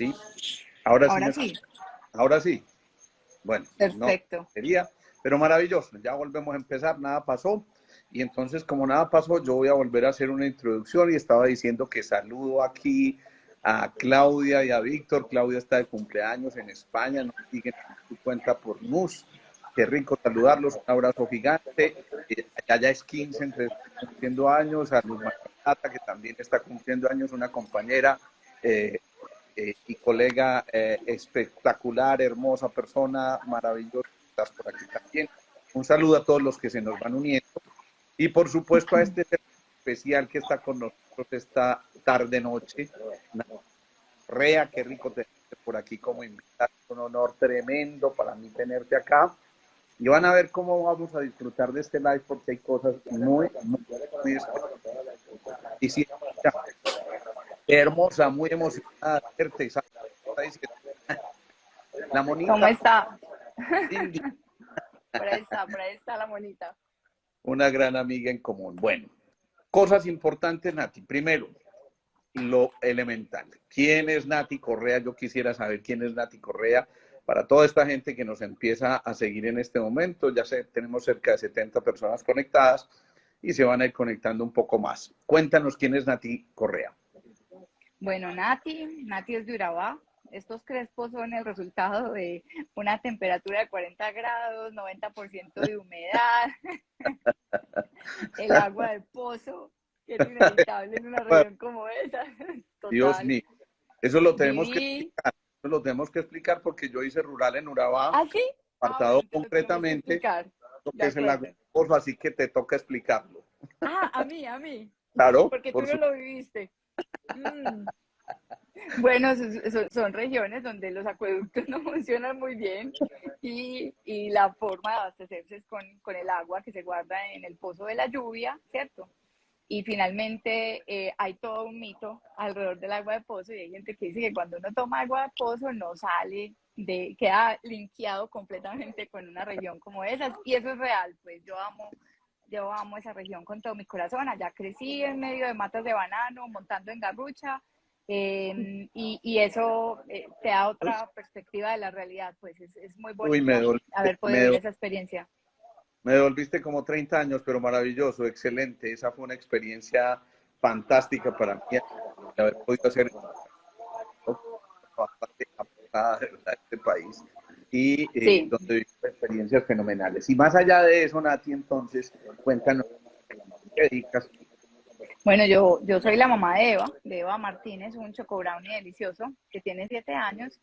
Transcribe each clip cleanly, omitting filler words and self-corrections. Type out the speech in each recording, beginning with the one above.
Sí, ahora sí Ahora sí, ahora sí. Bueno, no perfecto. quería, pero maravilloso. Ya volvemos a empezar, nada pasó. Y entonces, como nada pasó, yo voy a volver a hacer una introducción y estaba diciendo que saludo aquí a Claudia y a Víctor. Claudia está de cumpleaños en España, nos siguen en su cuenta por NUS. Qué rico saludarlos, un abrazo gigante. Allá es 15, entonces cumpliendo años, a Luz María Plata, que también está cumpliendo años, una compañera eh, y colega espectacular, hermosa persona, maravillosa, estás por aquí también. Un saludo a todos los que se nos van uniendo y por supuesto a este especial que está con nosotros esta tarde-noche, Rea, qué rico tenerte por aquí como invitado, un honor tremendo para mí tenerte acá. Y van a ver cómo vamos a disfrutar de este live porque hay cosas muy especiales. Y sí, hermosa, muy emocionada de verte. ¿Sabes? Está diciendo, la ¿Cómo monita está? India, Por ahí está la monita. una gran amiga en común. Bueno, cosas importantes, Nati. Primero, lo elemental. ¿Quién es Nati Correa? Yo quisiera saber quién es Nati Correa. Para toda esta gente que nos empieza a seguir en este momento, tenemos cerca de 70 personas conectadas y se van a ir conectando un poco más. Cuéntanos quién es Nati Correa. Bueno, Nati es de Urabá. Estos crespos son el resultado de una temperatura de 40 grados, 90% de humedad, el agua del pozo, que es inevitable en una región como esa. Dios Total. mío, eso lo tenemos que Viví. explicar. Eso lo tenemos que explicar porque yo hice rural en Urabá, ¿Ah, sí? Ah, apartado bueno, te lo tenemos que concretamente, explicar. lo De que es el agua, acuerdo. así que te toca explicarlo. Ah, a mí, Claro, porque tú por no supuesto. lo viviste. Mm. Bueno, son regiones donde los acueductos no funcionan muy bien y la forma de abastecerse es con el agua que se guarda en el pozo de la lluvia, ¿cierto? Y finalmente hay todo un mito alrededor del agua de pozo y hay gente que dice que cuando uno toma agua de pozo no sale, queda linkeado completamente con una región como esas. Y eso es real, pues yo amo esa región con todo mi corazón. Allá crecí en medio de matas de banano, montando en garrucha, y eso te da otra perspectiva de la realidad, pues es muy Uy, bonito haber podido vivir esa experiencia. me devolviste como 30 años, pero maravilloso, excelente. Esa fue una experiencia fantástica para mí, haber podido hacer bastante apretada de verdad este país y Sí, donde viví experiencias fenomenales. Y más allá de eso, Nati, entonces, cuéntanos qué dedicas. bueno, yo soy la mamá de Eva Martínez, un choco brownie delicioso que tiene 7 años.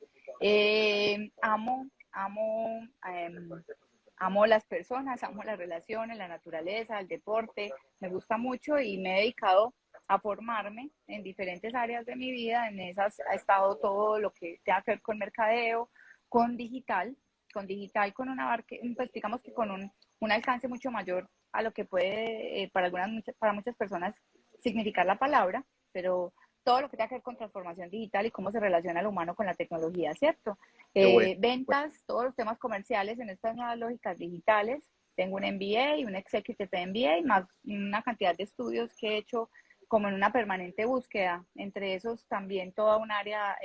Amo las personas, amo las relaciones, la naturaleza, el deporte, me gusta mucho y me he dedicado a formarme en diferentes áreas de mi vida. En esas ha estado todo lo que tenga que ver con mercadeo, con digital, con una, pues digamos que con un alcance mucho mayor a lo que puede para muchas personas significar la palabra, pero todo lo que tenga que ver con transformación digital y cómo se relaciona el humano con la tecnología, ¿cierto? Qué bueno. Ventas, todos los temas comerciales en estas nuevas lógicas digitales. Tengo un MBA, un Executive MBA, más una cantidad de estudios que he hecho como en una permanente búsqueda. Entre esos también toda un área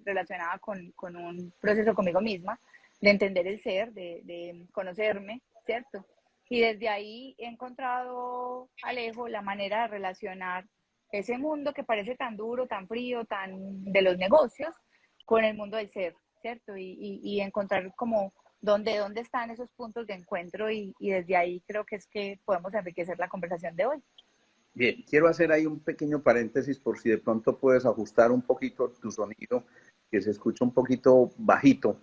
relacionada con un proceso conmigo misma, de entender el ser, de conocerme, ¿cierto? Y desde ahí he encontrado, Alejo, la manera de relacionar ese mundo que parece tan duro, tan frío, tan de los negocios, con el mundo del ser, ¿cierto? Y encontrar como dónde están esos puntos de encuentro y desde ahí creo que es que podemos enriquecer la conversación de hoy. Bien, quiero hacer ahí un pequeño paréntesis por si de pronto puedes ajustar un poquito tu sonido, que se escucha un poquito bajito.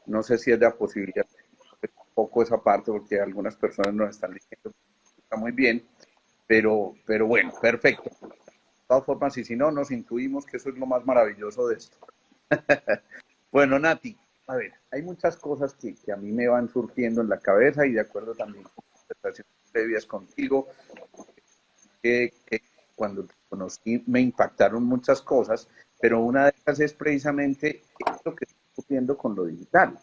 No sé si es la posibilidad de un poco esa parte, porque algunas personas nos están diciendo que está muy bien, pero bueno, perfecto. De todas formas, y si no, nos intuimos que eso es lo más maravilloso de esto. Bueno, Nati, a ver, hay muchas cosas que a mí me van surgiendo en la cabeza y de acuerdo también con conversaciones previas contigo, que cuando te conocí me impactaron muchas cosas, pero una de ellas es precisamente esto que está ocurriendo con lo digital.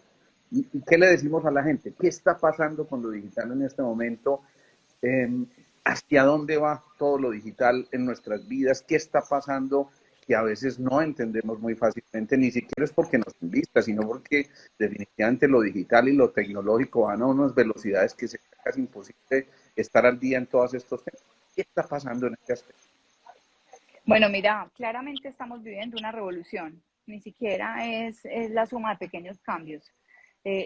¿Y qué le decimos a la gente? ¿Qué está pasando con lo digital en este momento? ¿Hacia dónde va todo lo digital en nuestras vidas? ¿Qué está pasando? que a veces no entendemos muy fácilmente, ni siquiera es porque nos invista, sino porque definitivamente lo digital y lo tecnológico van a unas velocidades que se hace casi imposible estar al día en todos estos temas. ¿Qué está pasando en este aspecto? Bueno, mira, claramente estamos viviendo una revolución, ni siquiera es la suma de pequeños cambios.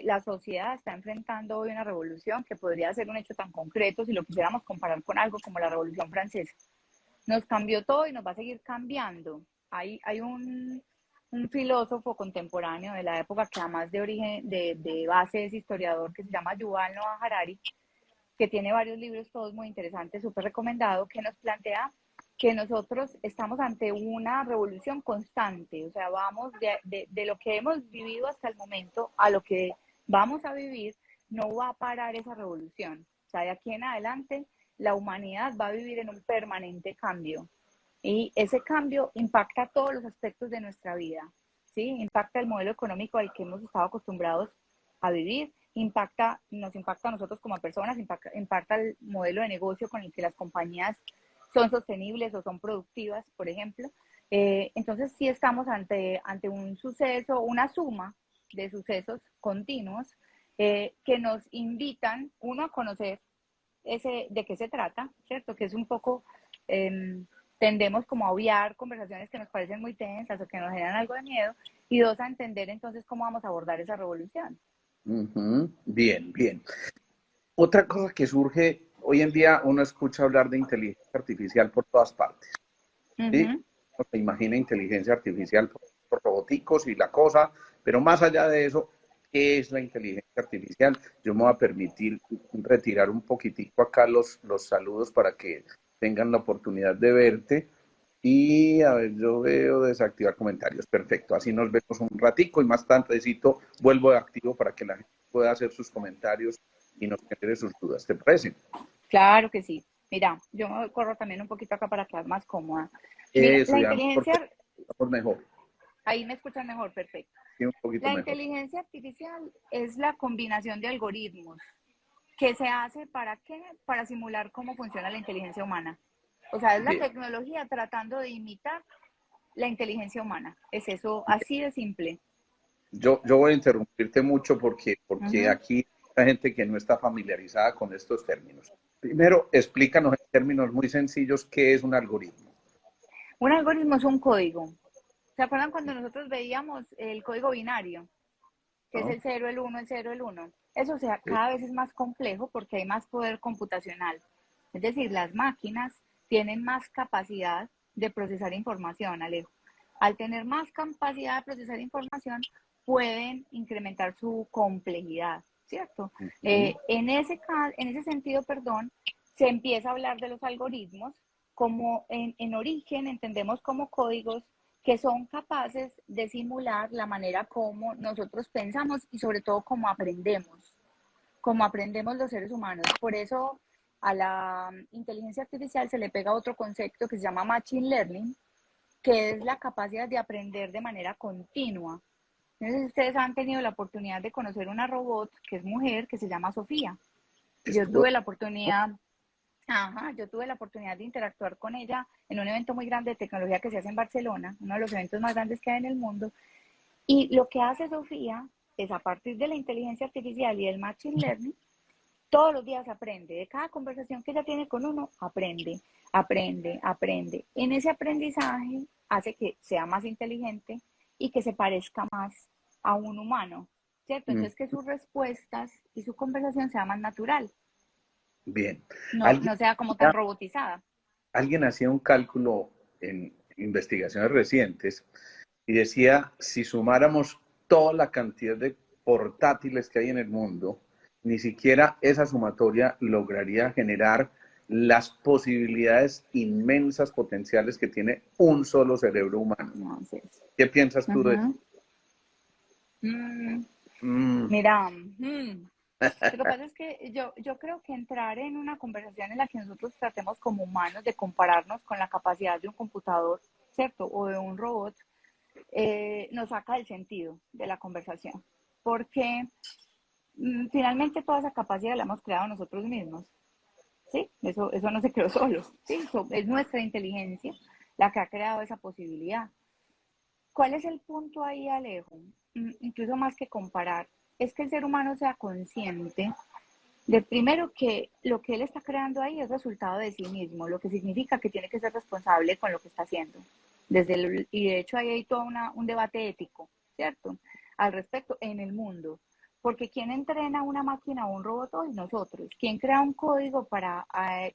La sociedad está enfrentando hoy una revolución que podría ser un hecho tan concreto si lo quisiéramos comparar con algo como la Revolución Francesa. Nos cambió todo y nos va a seguir cambiando. Hay un filósofo contemporáneo de la época que además de origen, de base es historiador, que se llama Yuval Noah Harari, que tiene varios libros todos muy interesantes, súper recomendado, que nos plantea que nosotros estamos ante una revolución constante, o sea, vamos de lo que hemos vivido hasta el momento a lo que vamos a vivir, no va a parar esa revolución. O sea, de aquí en adelante, la humanidad va a vivir en un permanente cambio. Y ese cambio impacta todos los aspectos de nuestra vida, ¿sí? Impacta el modelo económico al que hemos estado acostumbrados a vivir, nos impacta a nosotros como personas, impacta el modelo de negocio con el que las compañías son sostenibles o son productivas, por ejemplo. Entonces sí estamos ante un suceso, una suma de sucesos continuos que nos invitan, uno, a conocer de qué se trata, ¿cierto? Que es un poco, tendemos como a obviar conversaciones que nos parecen muy tensas o que nos generan algo de miedo, y dos, a entender entonces cómo vamos a abordar esa revolución. Bien, bien. Otra cosa que surge, hoy en día uno escucha hablar de inteligencia artificial por todas partes, ¿sí? Ujú. Uno se imagina inteligencia artificial por roboticos y la cosa, pero más allá de eso, ¿qué es la inteligencia artificial? Yo me voy a permitir retirar un poquitico acá los saludos para que tengan la oportunidad de verte. Y a ver, yo veo desactivar comentarios. Perfecto, así nos vemos un ratico y más tardecito vuelvo de activo para que la gente pueda hacer sus comentarios y nos genere sus dudas. ¿Te parece? Claro que sí. Mira, yo me corro también un poquito acá para quedar más cómoda. Mira, Eso, la ya inteligencia, estamos mejor. ahí me escuchan mejor, perfecto. Sí, un poquito La mejor. inteligencia artificial es la combinación de algoritmos que se hace para qué, para simular cómo funciona la inteligencia humana. O sea, es la Bien. tecnología tratando de imitar la inteligencia humana. Es eso, así de simple. Yo voy a interrumpirte mucho porque Ujú. aquí hay gente que no está familiarizada con estos términos. Primero, explícanos en términos muy sencillos qué es un algoritmo. Un algoritmo es un código. ¿Se acuerdan cuando nosotros veíamos el código binario? Que es ¿No? el cero, el uno, el cero, el uno. Eso, o sea, Sí. cada vez es más complejo porque hay más poder computacional. Es decir, las máquinas tienen más capacidad de procesar información, Alejo. Al tener más capacidad de procesar información, pueden incrementar su complejidad, ¿cierto? Ujú. En ese sentido, perdón, se empieza a hablar de los algoritmos como en origen entendemos como códigos que son capaces de simular la manera como nosotros pensamos y sobre todo cómo aprendemos los seres humanos. Por eso a la inteligencia artificial se le pega otro concepto que se llama Machine Learning, que es la capacidad de aprender de manera continua. Entonces ustedes han tenido la oportunidad de conocer una robot que es mujer, que se llama Sofía. Yo Estuvo. tuve la oportunidad Ajá, yo tuve la oportunidad de interactuar con ella en un evento muy grande de tecnología que se hace en Barcelona, uno de los eventos más grandes que hay en el mundo. Y lo que hace Sofía es, a partir de la inteligencia artificial y del machine learning, todos los días aprende. De cada conversación que ella tiene con uno, aprende, aprende, aprende. En ese aprendizaje hace que sea más inteligente y que se parezca más a un humano, ¿cierto? Mm, Entonces que sus respuestas y su conversación sea más natural, bien. no, Alguien no sea como tan robotizada. alguien hacía un cálculo en investigaciones recientes y decía, si sumáramos toda la cantidad de portátiles que hay en el mundo, ni siquiera esa sumatoria lograría generar las posibilidades inmensas potenciales que tiene un solo cerebro humano. Entonces, ¿Qué piensas tú de eso? ujú. Mm, Mm, mira, lo que pasa es que yo creo que entrar en una conversación en la que nosotros tratemos como humanos de compararnos con la capacidad de un computador, ¿cierto? O de un robot, nos saca el sentido de la conversación. Porque finalmente toda esa capacidad la hemos creado nosotros mismos, ¿sí? Eso no se creó solo, ¿sí? Es nuestra inteligencia. la que ha creado esa posibilidad. ¿Cuál es el punto ahí, Alejo? Incluso más que comparar, es que el ser humano sea consciente de primero que lo que él está creando ahí es resultado de sí mismo, lo que significa que tiene que ser responsable con lo que está haciendo. Y de hecho ahí hay todo un debate ético, ¿cierto? Al respecto en el mundo. Porque ¿quién entrena una máquina o un robot hoy? Nosotros. ¿Quién crea un código para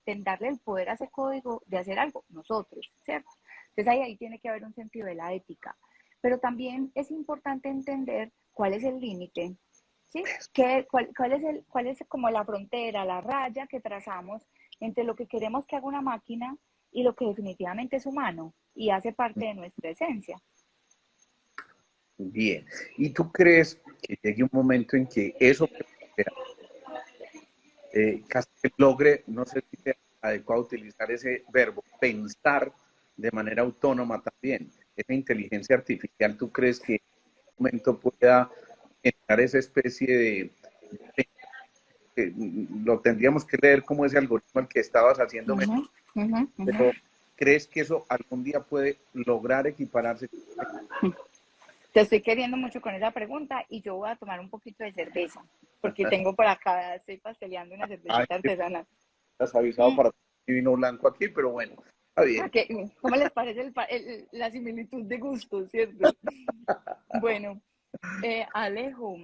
darle el poder a ese código de hacer algo? Nosotros, ¿cierto? Entonces ahí tiene que haber un sentido de la ética. Pero también es importante entender cuál es el límite, ¿sí? ¿Cuál es como la frontera, la raya que trazamos entre lo que queremos que haga una máquina y lo que definitivamente es humano y hace parte de nuestra esencia? Bien. ¿Y tú crees que llegue un momento en que eso casi que logre, no sé si sea adecuado utilizar ese verbo, pensar de manera autónoma también? Esa inteligencia artificial, ¿tú crees que en un momento pueda generar esa especie lo tendríamos que leer como ese algoritmo al que estabas haciéndome, pero ¿crees que eso algún día puede lograr equipararse? Te estoy queriendo mucho con esa pregunta y yo voy a tomar un poquito de cerveza, porque tengo por acá, estoy pasteleando una Ay, cervecita artesanal. has avisado para mi vino blanco aquí, pero bueno, está bien. ¿Cómo les parece la similitud de gustos, cierto? Bueno, Alejo,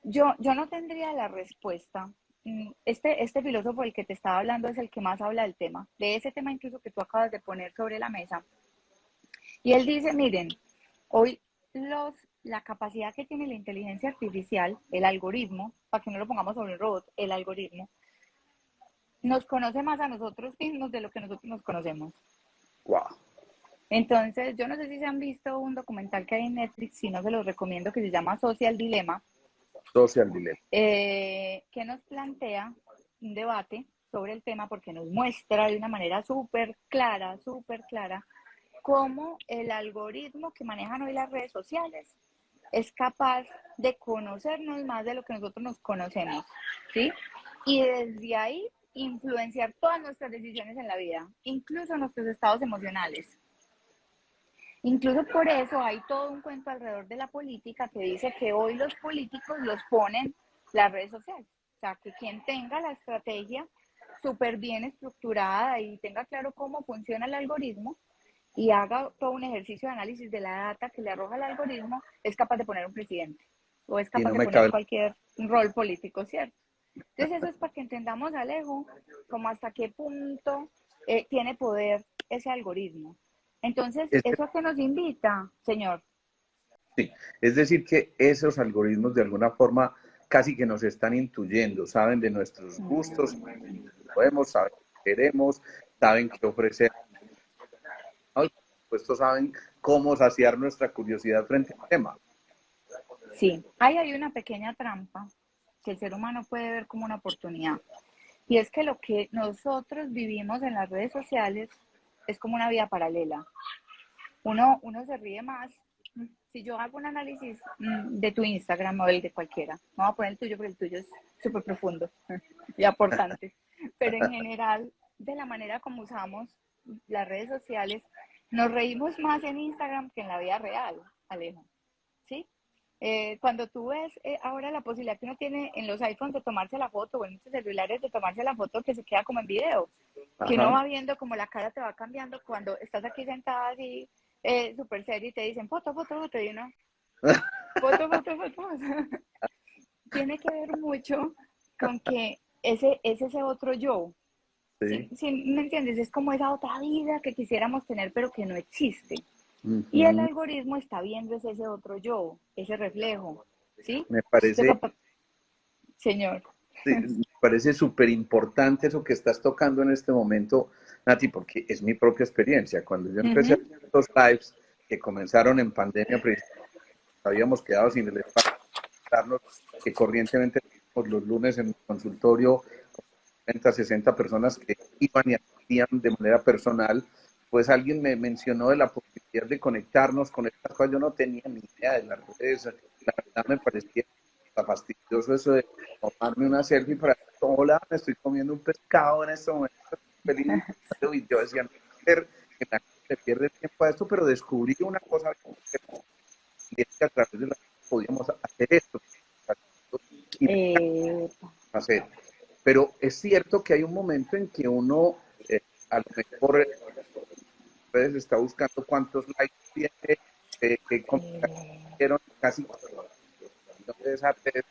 yo no tendría la respuesta. Este filósofo del que te estaba hablando es el que más habla del tema, de ese tema incluso que tú acabas de poner sobre la mesa. Y él dice, miren, hoy la capacidad que tiene la inteligencia artificial, el algoritmo, para que no lo pongamos sobre el robot, el algoritmo, nos conoce más a nosotros mismos de lo que nosotros nos conocemos. Wow. Entonces, yo no sé si se han visto un documental que hay en Netflix, si no se los recomiendo, que se llama Social Dilemma, Social Dilemma. que nos plantea un debate sobre el tema porque nos muestra de una manera súper clara, cómo el algoritmo que manejan hoy las redes sociales es capaz de conocernos más de lo que nosotros nos conocemos, ¿sí? Y desde ahí influenciar todas nuestras decisiones en la vida, incluso nuestros estados emocionales. Incluso por eso hay todo un cuento alrededor de la política que dice que hoy los políticos los ponen las redes sociales. O sea, que quien tenga la estrategia súper bien estructurada y tenga claro cómo funciona el algoritmo y haga todo un ejercicio de análisis de la data que le arroja el algoritmo, es capaz de poner un presidente o es Y capaz no de me poner cabe. cualquier rol político, ¿cierto? Entonces eso es para que entendamos, Alejo, como hasta qué punto tiene poder ese algoritmo. Entonces, Es, ¿eso a qué nos invita, señor? sí, es decir, que esos algoritmos de alguna forma casi que nos están intuyendo, saben de nuestros gustos, podemos, saben qué queremos, saben qué ofrecer, ¿no? Y por supuesto saben cómo saciar nuestra curiosidad frente al tema. Sí, ahí hay una pequeña trampa que el ser humano puede ver como una oportunidad. Y es que lo que nosotros vivimos en las redes sociales es como una vida paralela. Uno se ríe más. Si yo hago un análisis de tu Instagram o el de cualquiera, no voy a poner el tuyo porque el tuyo es súper profundo y aportante, pero en general, de la manera como usamos las redes sociales, nos reímos más en Instagram que en la vida real, Alejo, ¿sí? Cuando tú ves ahora la posibilidad que uno tiene en los iPhones de tomarse la foto o en muchos celulares de tomarse la foto que se queda como en video, que uno Ajá. va viendo como la cara te va cambiando cuando estás aquí sentada así súper serio y te dicen foto, y uno, foto. Tiene que ver mucho con que ese es ese otro yo. Sí. ¿Sí me entiendes? Es como esa otra vida que quisiéramos tener pero que no existe. Y el Ujú. algoritmo está viendo ese otro yo, ese reflejo, ¿sí? Me parece, Señor. sí, me parece súper importante eso que estás tocando en este momento, Nati, porque es mi propia experiencia. Cuando yo empecé a Ujú. hacer estos lives que comenzaron en pandemia, habíamos quedado sin el espacio que corrientemente los lunes en el consultorio, 30, 60 personas que iban y asistían de manera personal, pues alguien me mencionó de la posibilidad de conectarnos con estas cosas. Yo no tenía ni idea de las redes. La verdad me parecía fastidioso eso de tomarme una selfie para, hola, me estoy comiendo un pescado en este momento, feliz. Y yo decía, no, que la gente le pierde tiempo a esto, pero descubrí una cosa, y es que a través de la podíamos hacer esto y Eh, hacer. Pero es cierto que hay un momento en que uno, a lo mejor, redes está buscando cuántos likes tiene, qué comentaron, casi de esa red,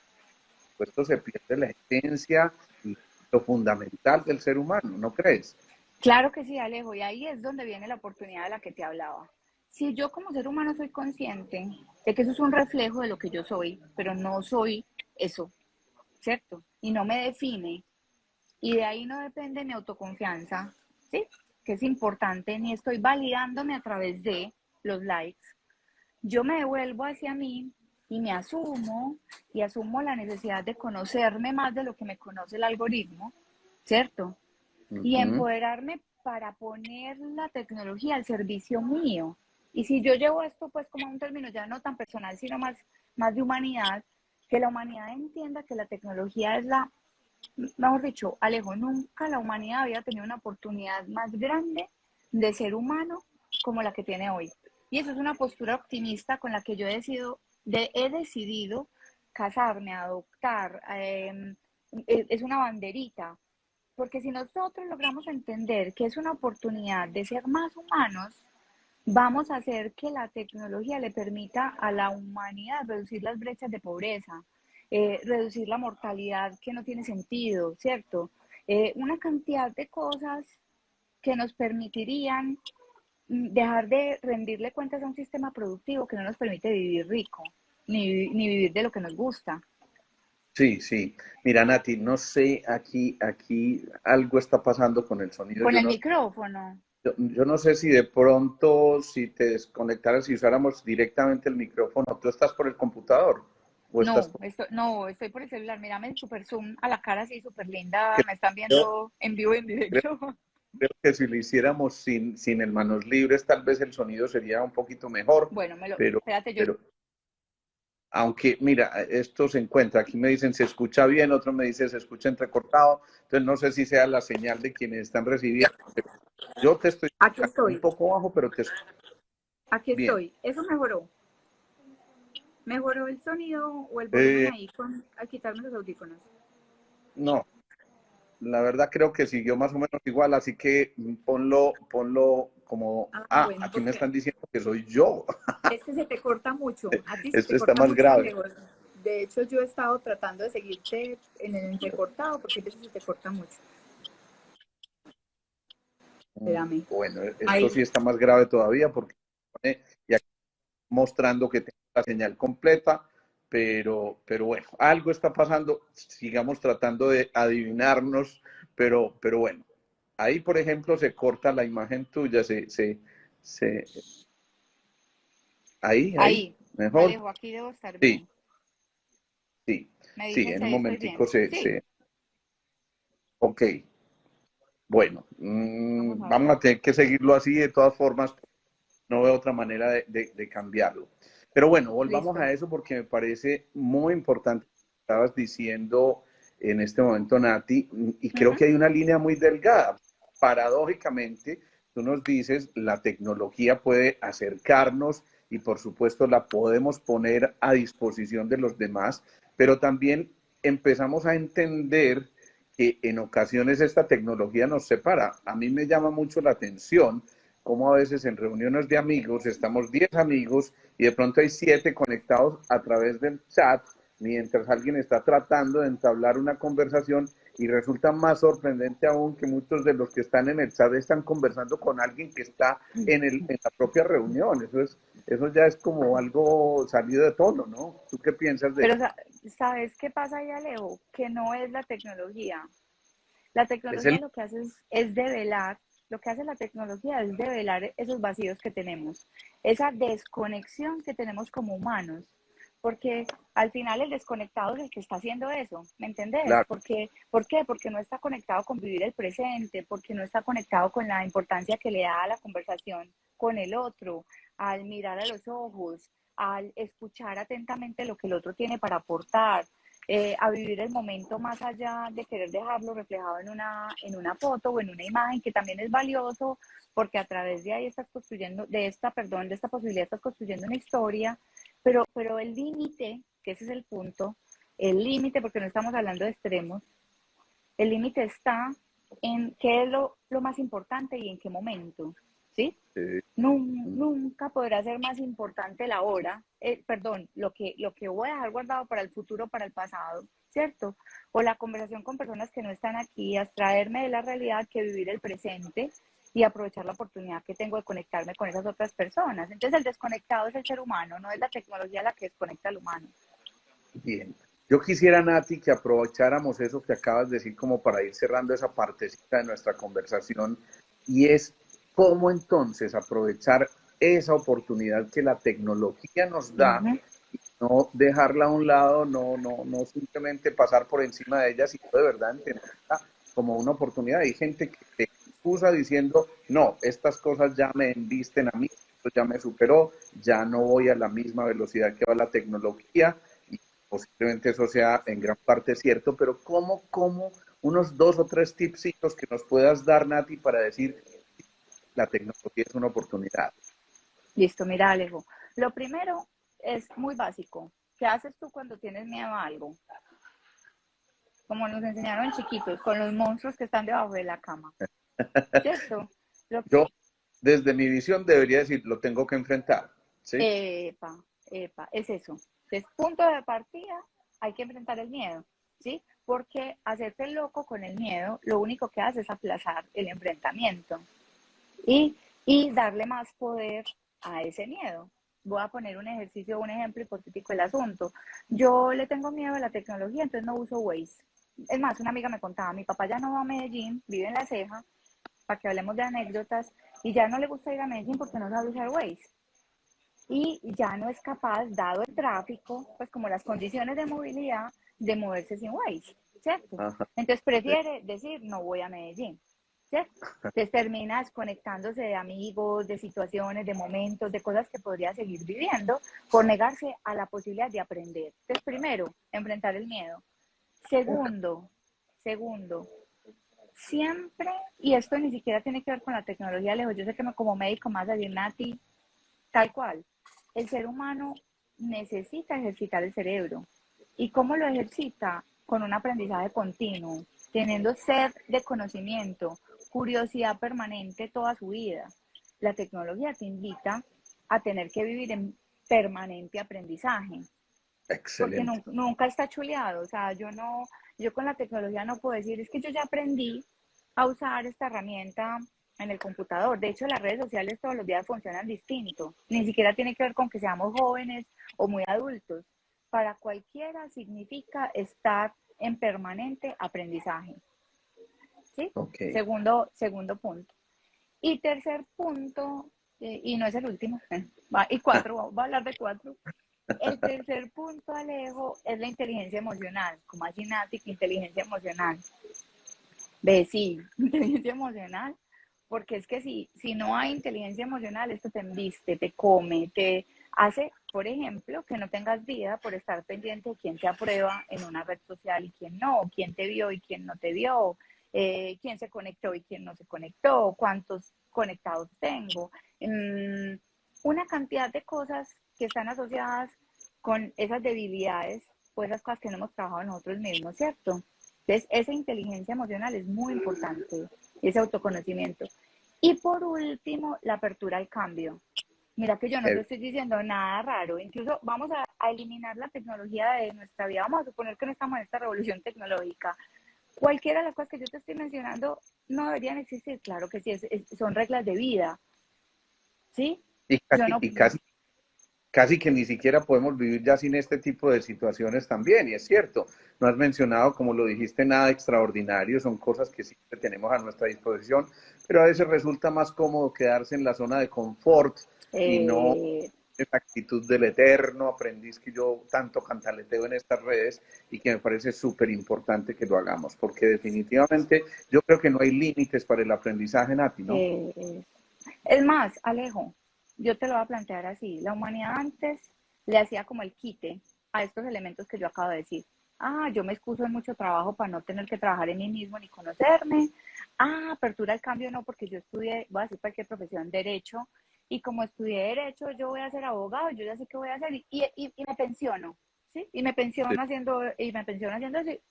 pues esto se pierde la esencia y lo fundamental del ser humano, ¿no crees? claro que sí, Alejo, y ahí es donde viene la oportunidad de la que te hablaba. Si yo como ser humano soy consciente de que eso es un reflejo de lo que yo soy, pero no soy eso, ¿cierto? Y no me define, y de ahí no depende mi autoconfianza, ¿sí? Que es importante, ni estoy validándome a través de los likes. Yo me devuelvo hacia mí y me asumo y asumo la necesidad de conocerme más de lo que me conoce el algoritmo, ¿cierto? Uh Y -huh. empoderarme para poner la tecnología al servicio mío. Y si yo llevo esto pues como a un término ya no tan personal, sino más de humanidad, que la humanidad entienda que la tecnología es la, mejor dicho, Alejo, nunca la humanidad había tenido una oportunidad más grande de ser humano como la que tiene hoy. Y eso es una postura optimista con la que yo he decidido casarme, adoptar. Es una banderita, porque si nosotros logramos entender que es una oportunidad de ser más humanos, vamos a hacer que la tecnología le permita a la humanidad reducir las brechas de pobreza, reducir la mortalidad que no tiene sentido, ¿cierto? Una cantidad de cosas que nos permitirían dejar de rendirle cuentas a un sistema productivo que no nos permite vivir rico, ni vivir de lo que nos gusta. Sí, sí. Mira, Nati, no sé, aquí algo está pasando con el sonido. Con el micrófono. Yo no sé si de pronto, si te desconectaras y usáramos directamente el micrófono, ¿tú estás por el computador? ¿O estás por... No, estoy por el celular. Mírame el super zoom a la cara así, súper linda. Me están Creo, viendo en vivo y en creo, directo. creo que si lo hiciéramos sin el manos libres, tal vez el sonido sería un poquito mejor, Bueno, pero, espérate, pero aunque, mira, esto se encuentra, aquí me dicen se escucha bien, otro me dice se escucha entrecortado, entonces no sé si sea la señal de quienes están recibiendo, pero yo te estoy aquí escuchando un estoy, poco bajo, pero te escucho aquí bien. estoy. Eso mejoró. ¿Mejoró el sonido o el volumen Eh, ahí al quitarme los audífonos? no, la verdad creo que siguió más o menos igual, así que ponlo como, Ah, bueno, aquí me porque están diciendo que soy yo, es que se te corta mucho. A ti se te esto está corta más mucho, grave. Alejo. De hecho, yo he estado tratando de seguirte en el entrecortado porque a veces se te corta mucho. Espérame. Bueno, esto Ahí. sí está más grave todavía porque y aquí mostrando que tengo la señal completa, pero bueno, algo está pasando, sigamos tratando de adivinarnos, pero bueno, ahí por ejemplo se corta la imagen tuya, se ahí, Ahí. mejor, Alejo, aquí debo estar sí, bien. sí, Me sí, dicen en si un ahí estoy momentico bien. Sí, ok, bueno, vamos a ver. vamos a tener que seguirlo así de todas formas, no veo otra manera de cambiarlo. Pero bueno, volvamos Listo. a eso porque me parece muy importante lo que estabas diciendo en este momento, Nati, y creo Ujú. que hay una línea muy delgada. Paradójicamente, tú nos dices, la tecnología puede acercarnos y por supuesto la podemos poner a disposición de los demás, pero también empezamos a entender que en ocasiones esta tecnología nos separa. A mí me llama mucho la atención como a veces en reuniones de amigos estamos 10 amigos y de pronto hay 7 conectados a través del chat mientras alguien está tratando de entablar una conversación y resulta más sorprendente aún que muchos de los que están en el chat están conversando con alguien que está en la propia reunión. Eso ya es como algo salido de tono, ¿no? ¿Tú qué piensas de Pero eso? ¿sabes qué pasa ahí, Alejo? Que no es la tecnología. La Es tecnología el... lo que hace es develar, lo que hace la tecnología es develar esos vacíos que tenemos, esa desconexión que tenemos como humanos, porque al final el desconectado es el que está haciendo eso, ¿me entendés? Claro, ¿Por qué? Porque no está conectado con vivir el presente, porque no está conectado con la importancia que le da a la conversación con el otro, al mirar a los ojos, al escuchar atentamente lo que el otro tiene para aportar. a vivir el momento más allá de querer dejarlo reflejado en una foto o en una imagen, que también es valioso, porque a través de ahí estás construyendo, de esta posibilidad estás construyendo una historia, pero el límite, que ese es el punto, el límite, porque no estamos hablando de extremos, el límite está en qué es lo más importante y en qué momento, ¿sí? Sí. Nunca podrá ser más importante la hora, perdón, lo que voy a dejar guardado para el futuro, para el pasado, ¿cierto? O la conversación con personas que no están aquí, abstraerme de la realidad, que vivir el presente y aprovechar la oportunidad que tengo de conectarme con esas otras personas. Entonces el desconectado es el ser humano, no es la tecnología la que desconecta al humano. Bien. Yo quisiera, Nati, que aprovecháramos eso que acabas de decir como para ir cerrando esa partecita de nuestra conversación, y es cómo entonces aprovechar esa oportunidad que la tecnología nos da, Ujú. no dejarla a un lado, no simplemente pasar por encima de ella, sino de verdad entenderla como una oportunidad. Hay gente que te excusa diciendo, no, estas cosas ya me embisten a mí, esto ya me superó, ya no voy a la misma velocidad que va la tecnología, y posiblemente eso sea en gran parte cierto, pero ¿cómo unos 2 o 3 tipsitos que nos puedas dar, Nati, para decir la tecnología es una oportunidad? Listo, mira, Alejo. Lo primero es muy básico. ¿Qué haces tú cuando tienes miedo a algo? Como nos enseñaron chiquitos, con los monstruos que están debajo de la cama, ¿cierto? Lo Yo, que, desde mi visión, debería decir, lo tengo que enfrentar, ¿sí? epa, es eso. Entonces, punto de partida, hay que enfrentar el miedo, ¿sí? Porque hacerte loco con el miedo, lo único que hace es aplazar el enfrentamiento y, y darle más poder a ese miedo. Voy a poner un ejercicio, un ejemplo hipotético del asunto. Yo le tengo miedo a la tecnología, entonces no uso Waze. Es más, una amiga me contaba, mi papá ya no va a Medellín, vive en La Ceja, para que hablemos de anécdotas, y ya no le gusta ir a Medellín porque no sabe usar Waze. Y ya no es capaz, dado el tráfico, pues como las condiciones de movilidad, de moverse sin Waze, ¿cierto? Ajá, Entonces sí. prefiere decir, no voy a Medellín, ¿cierto? Entonces termina desconectándose de amigos, de situaciones, de momentos, de cosas que podría seguir viviendo por negarse a la posibilidad de aprender. Entonces, primero, enfrentar el miedo. Ok. Segundo, siempre, y esto ni siquiera tiene que ver con la tecnología, lejos, yo sé que como médico más allí, Nati, tal cual, el ser humano necesita ejercitar el cerebro. ¿Y cómo lo ejercita? Con un aprendizaje continuo, teniendo sed de conocimiento, curiosidad permanente toda su vida. La tecnología te invita a tener que vivir en permanente aprendizaje, porque Excelente. nunca está chuleado. O sea, yo con la tecnología no puedo decir, es que yo ya aprendí a usar esta herramienta en el computador. De hecho, las redes sociales todos los días funcionan distinto. Ni siquiera tiene que ver con que seamos jóvenes o muy adultos. Para cualquiera significa estar en permanente aprendizaje. ¿Sí? Ok. Segundo punto. Y tercer punto, y no es el último, y cuatro, va a hablar de cuatro. El tercer punto, Alejo, es la inteligencia emocional. Como así, Nati, que inteligencia emocional. Ve, sí, inteligencia emocional, porque es que si no hay inteligencia emocional, esto te embiste, te come, te hace, por ejemplo, que no tengas vida por estar pendiente de quién te aprueba en una red social y quién no, quién te vio y quién no te vio, quién se conectó y quién no se conectó, cuántos conectados tengo. Una cantidad de cosas que están asociadas con esas debilidades o esas cosas que no hemos trabajado nosotros mismos, ¿cierto? Entonces, esa inteligencia emocional es muy importante, ese autoconocimiento. Y por último, la apertura al cambio. Mira que yo no te Eh, estoy diciendo nada raro, incluso vamos a eliminar la tecnología de nuestra vida, vamos a suponer que no estamos en esta revolución tecnológica. Cualquiera de las cosas que yo te estoy mencionando no deberían existir, claro que sí, son reglas de vida, ¿sí? y Yo casi, no, y casi, casi que ni siquiera podemos vivir ya sin este tipo de situaciones también, y es cierto. No has mencionado, como lo dijiste, nada extraordinario, son cosas que siempre tenemos a nuestra disposición, pero a veces resulta más cómodo quedarse en la zona de confort y no eh, esa actitud del eterno aprendiz que yo tanto cantaleteo en estas redes y que me parece súper importante que lo hagamos, porque definitivamente yo creo que no hay límites para el aprendizaje, Nati, ¿no? eh, es más, Alejo, yo te lo voy a plantear así. La humanidad antes le hacía como el quite a estos elementos que yo acabo de decir. Yo me excuso de mucho trabajo para no tener que trabajar en mí mismo ni conocerme. Apertura al cambio no, porque yo estudié, voy a decir cualquier profesión, derecho, y como estudié derecho, yo voy a ser abogado, yo ya sé qué voy a hacer, y me pensiono, ¿sí? Y me pensiono haciendo eso,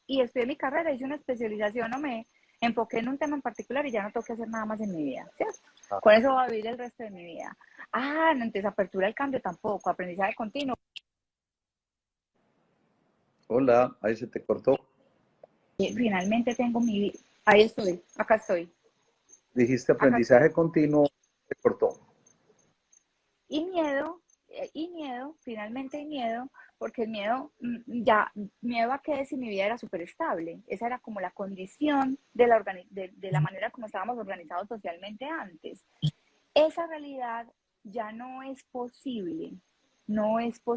y estudié mi carrera, hice una especialización, o me enfoqué en un tema en particular y ya no tengo que hacer nada más en mi vida, ¿cierto? Con eso voy a vivir el resto de mi vida. No, entonces apertura al cambio tampoco, aprendizaje continuo. Hola, ahí se te cortó. Finalmente tengo mi vida. Ahí estoy, acá estoy, Dijiste acá estoy. aprendizaje continuo, se cortó. Y miedo, finalmente hay miedo, porque el miedo, miedo a que si mi vida era súper estable. Esa era como la condición de la manera como estábamos organizados socialmente antes. Esa realidad ya no es posible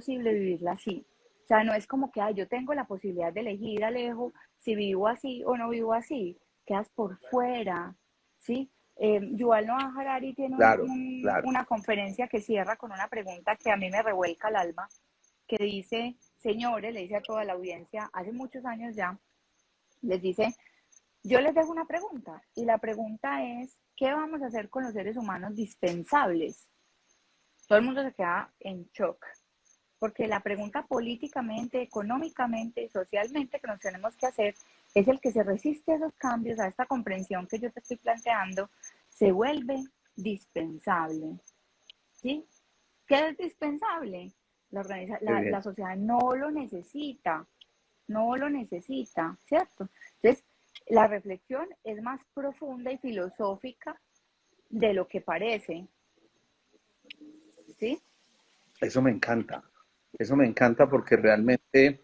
vivirla así. O sea, no es como que yo tengo la posibilidad de elegir, Alejo, si vivo así o no vivo así. Quedas por fuera, ¿sí? Yuval Noah Harari tiene Claro, claro. una conferencia que cierra con una pregunta que a mí me revuelca el alma, que dice, señores, le dice a toda la audiencia, hace muchos años ya, les dice, yo les dejo una pregunta, y la pregunta es, ¿qué vamos a hacer con los seres humanos dispensables? Todo el mundo se queda en shock, porque la pregunta políticamente, económicamente y socialmente que nos tenemos que hacer es el que se resiste a esos cambios, a esta comprensión que yo te estoy planteando, se vuelve dispensable. ¿Sí? ¿Qué es dispensable? Qué bien. La sociedad no lo necesita, ¿cierto? Entonces, la reflexión es más profunda y filosófica de lo que parece, ¿sí? Eso me encanta. Eso me encanta porque realmente,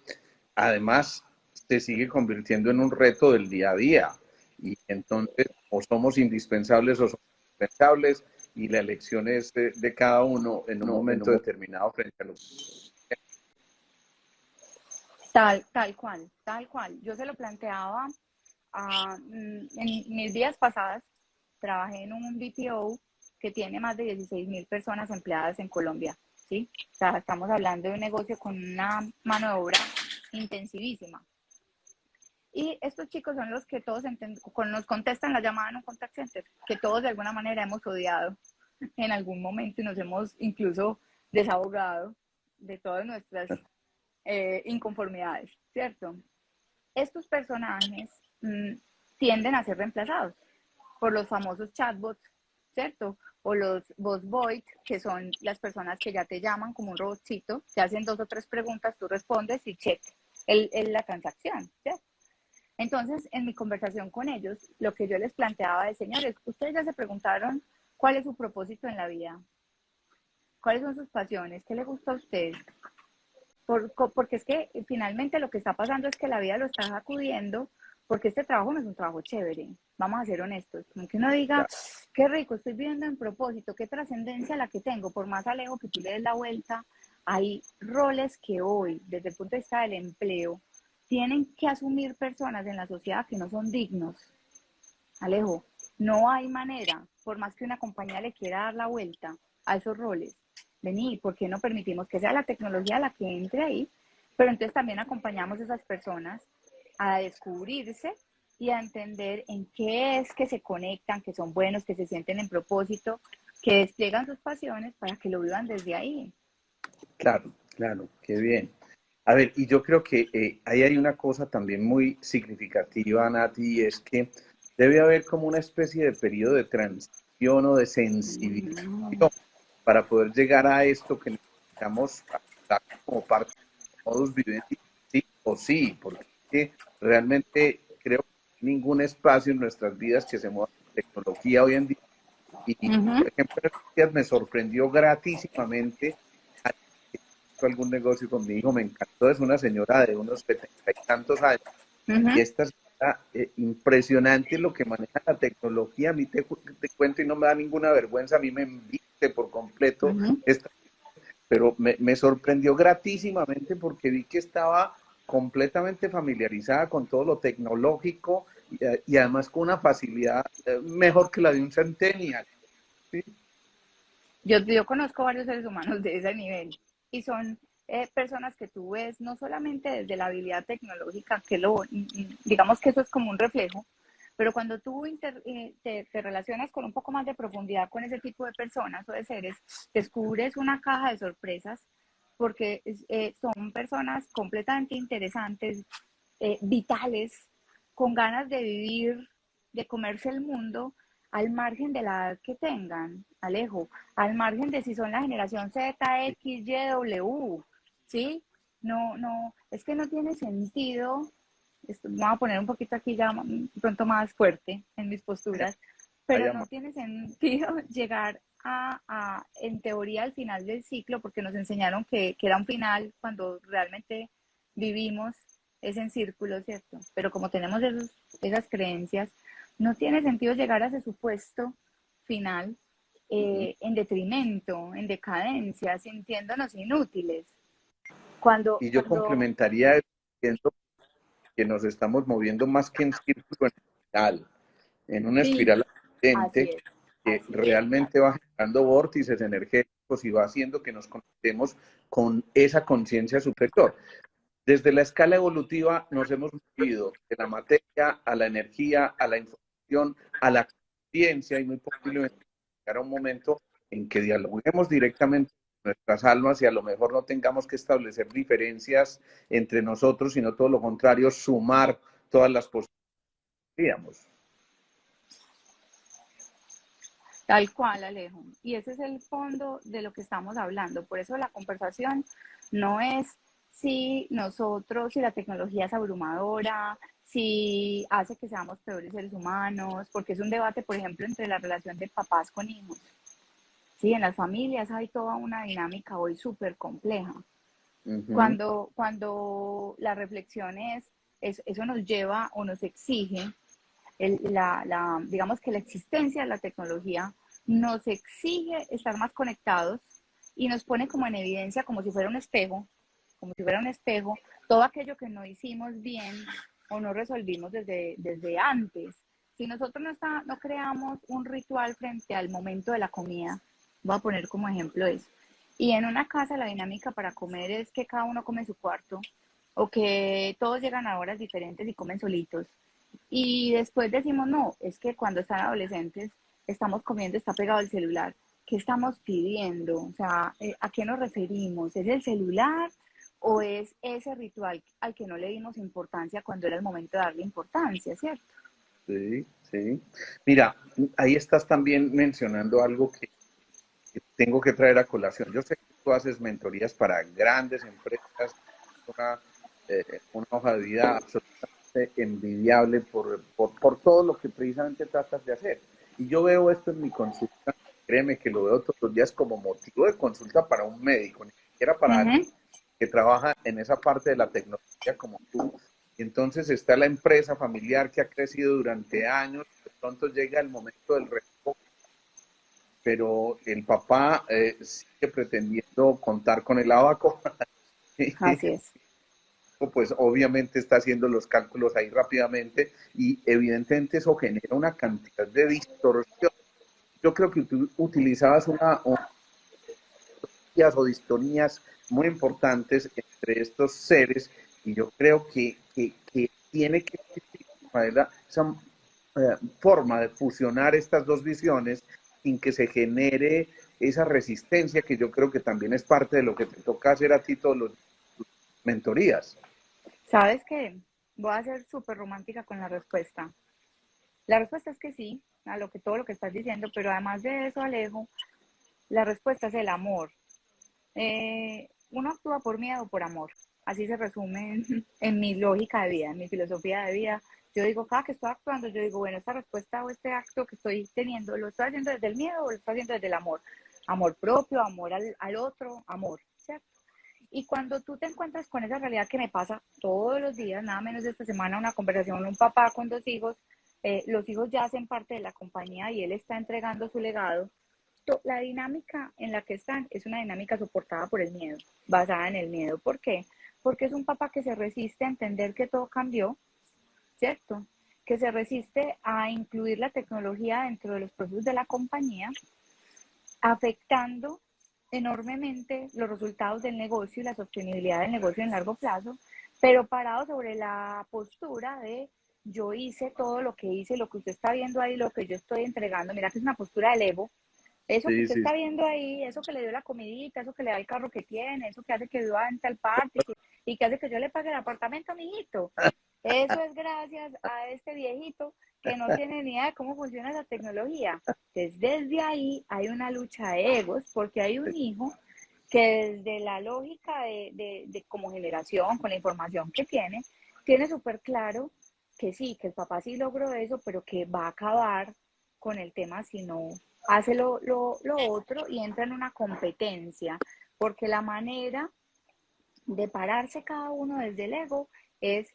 además, se sigue convirtiendo en un reto del día a día. Y entonces, o somos indispensables o somos indispensables, y la elección es de cada uno en un momento determinado frente a lo Tal cual, tal cual. Yo se lo planteaba en mis días pasadas, trabajé en un BPO que tiene más de 16.000 personas empleadas en Colombia, ¿sí? O sea, estamos hablando de un negocio con una mano de obra intensivísima. Y estos chicos son los que todos nos contestan la llamada en un contact center, que todos de alguna manera hemos odiado en algún momento y nos hemos incluso desahogado de todas nuestras inconformidades, ¿cierto? Estos personajes tienden a ser reemplazados por los famosos chatbots, ¿cierto? O los voice bot, que son las personas que ya te llaman como un robotcito, te hacen 2 o 3 preguntas, tú respondes y check la transacción, ¿cierto? Entonces, en mi conversación con ellos, lo que yo les planteaba de, señores, ustedes ya se preguntaron cuál es su propósito en la vida, cuáles son sus pasiones, qué le gusta a usted, porque es que finalmente lo que está pasando es que la vida lo está sacudiendo, porque este trabajo no es un trabajo chévere, vamos a ser honestos, como que uno diga, claro. qué rico, estoy viviendo en propósito, qué trascendencia la que tengo, por más Alejo que tú le des la vuelta, hay roles que hoy, desde el punto de vista del empleo, tienen que asumir personas en la sociedad que no son dignos. Alejo, no hay manera, por más que una compañía le quiera dar la vuelta a esos roles. Vení, ¿por qué no permitimos que sea la tecnología la que entre ahí? Pero entonces también acompañamos a esas personas a descubrirse y a entender en qué es que se conectan, que son buenos, que se sienten en propósito, que despliegan sus pasiones para que lo vivan desde ahí. Claro, claro, qué bien. A ver, y yo creo que ahí hay una cosa también muy significativa, Nati, y es que debe haber como una especie de periodo de transición o de sensibilización para poder llegar a esto que necesitamos adoptar como parte de modus vivendi, sí o sí, porque realmente creo que no hay ningún espacio en nuestras vidas que se mueva con tecnología hoy en día. Y, Ujú. por ejemplo, en estos días me sorprendió gratísimamente algún negocio con mi hijo, me encantó, es una señora de unos 70 y tantos años, y Uh-huh. esta señora, impresionante lo que maneja la tecnología, a mí te cuento y no me da ninguna vergüenza, a mí me enviste por completo Uh-huh. esta, pero me sorprendió gratísimamente porque vi que estaba completamente familiarizada con todo lo tecnológico y además con una facilidad mejor que la de un centennial, ¿sí? Yo conozco varios seres humanos de ese nivel y son personas que tú ves no solamente desde la habilidad tecnológica, que digamos que eso es como un reflejo, pero cuando tú te relacionas con un poco más de profundidad con ese tipo de personas o de seres, descubres una caja de sorpresas porque son personas completamente interesantes, vitales, con ganas de vivir, de comerse el mundo, al margen de la edad que tengan, Alejo, al margen de si son la generación Z, X, Y, W, ¿sí? No, no, es que no tiene sentido, me voy a poner un poquito aquí ya pronto más fuerte en mis posturas, pero no tiene sentido llegar en teoría al final del ciclo, porque nos enseñaron que era un final cuando realmente vivimos es en círculo, ¿cierto? Pero como tenemos esas creencias, no tiene sentido llegar a ese supuesto final en detrimento, en decadencia, sintiéndonos inútiles. Y yo Cuando, complementaría diciendo que nos estamos moviendo más que en círculo, en una sí, espiral así ascendente es, que así es. realmente va generando vórtices energéticos y va haciendo que nos conectemos con esa conciencia superior. Desde la escala evolutiva nos hemos movido de la materia a la energía, a la información, a la conciencia, y muy posiblemente llegará un momento en que dialoguemos directamente con nuestras almas y a lo mejor no tengamos que establecer diferencias entre nosotros, sino todo lo contrario, sumar todas las posibilidades. Tal cual, Alejo. Y ese es el fondo de lo que estamos hablando. Por eso la conversación no es si la tecnología es abrumadora, si hace que seamos peores seres humanos, porque es un debate, por ejemplo, entre la relación de papás con hijos. Sí, en las familias hay toda una dinámica hoy súper compleja. Uh-huh. Cuando la reflexión eso nos lleva o nos exige digamos que la existencia de la tecnología nos exige estar más conectados y nos pone como en evidencia como si fuera un espejo, todo aquello que no hicimos bien o no resolvimos desde antes. Si nosotros no creamos un ritual frente al momento de la comida, voy a poner como ejemplo eso. Y en una casa la dinámica para comer es que cada uno come en su cuarto o que todos llegan a horas diferentes y comen solitos. Y después decimos, no, es que cuando están adolescentes estamos comiendo, está pegado el celular. ¿Qué estamos pidiendo? O sea, ¿a qué nos referimos? ¿Es el celular o es ese ritual al que no le dimos importancia cuando era el momento de darle importancia, ¿cierto? Sí, sí. Mira, ahí estás también mencionando algo que tengo que traer a colación. Yo sé que tú haces mentorías para grandes empresas, una, una hoja de vida absolutamente envidiable por todo lo que precisamente tratas de hacer. Y yo veo esto en mi consulta, créeme que lo veo todos los días como motivo de consulta para un médico, ni siquiera para alguien Ujú. que trabaja en esa parte de la tecnología como tú. Y entonces está la empresa familiar que ha crecido durante años, de pronto llega el momento del reto, pero el papá sigue pretendiendo contar con el abaco. Así es. Pues obviamente está haciendo los cálculos ahí rápidamente y evidentemente eso genera una cantidad de distorsión. Yo creo que tú utilizabas o distonías muy importantes entre estos seres y yo creo que tiene que existir esa forma de fusionar estas dos visiones sin que se genere esa resistencia que yo creo que también es parte de lo que te toca hacer a ti todos los mentorías. ¿Sabes qué? Voy a ser súper romántica con la respuesta. La respuesta es que sí, todo lo que estás diciendo, pero además de eso, Alejo, la respuesta es el amor. Uno actúa por miedo o por amor. Así se resume en mi lógica de vida, en mi filosofía de vida. Yo digo, cada que estoy actuando, yo digo, bueno, esta respuesta o este acto que estoy teniendo, ¿lo estoy haciendo desde el miedo o lo estoy haciendo desde el amor? Amor propio, amor al otro, amor, ¿cierto? Y cuando tú te encuentras con esa realidad que me pasa todos los días, nada menos de esta semana, una conversación, un papá con dos hijos, los hijos ya hacen parte de la compañía y él está entregando su legado, la dinámica en la que están es una dinámica soportada por el miedo, basada en el miedo. ¿Por qué? Porque es un papá que se resiste a entender que todo cambió, ¿cierto? Que se resiste a incluir la tecnología dentro de los procesos de la compañía, afectando enormemente los resultados del negocio y la sostenibilidad del negocio en largo plazo, pero parado sobre la postura de yo hice todo lo que hice, lo que usted está viendo ahí, lo que yo estoy entregando. Mira que es una postura del ego. Eso que Sí, usted sí, está viendo ahí, eso que le dio la comidita, eso que le da el carro que tiene, eso que hace que viva en tal parte y que hace que yo le pague el apartamento a mi hijito. Eso es gracias a este viejito que no tiene ni idea de cómo funciona la tecnología. Entonces, desde ahí hay una lucha de egos porque hay un hijo que desde la lógica de como generación, con la información que tiene súper claro que sí, que el papá sí logró eso, pero que va a acabar con el tema si no hace lo otro y entra en una competencia, porque la manera de pararse cada uno desde el ego es,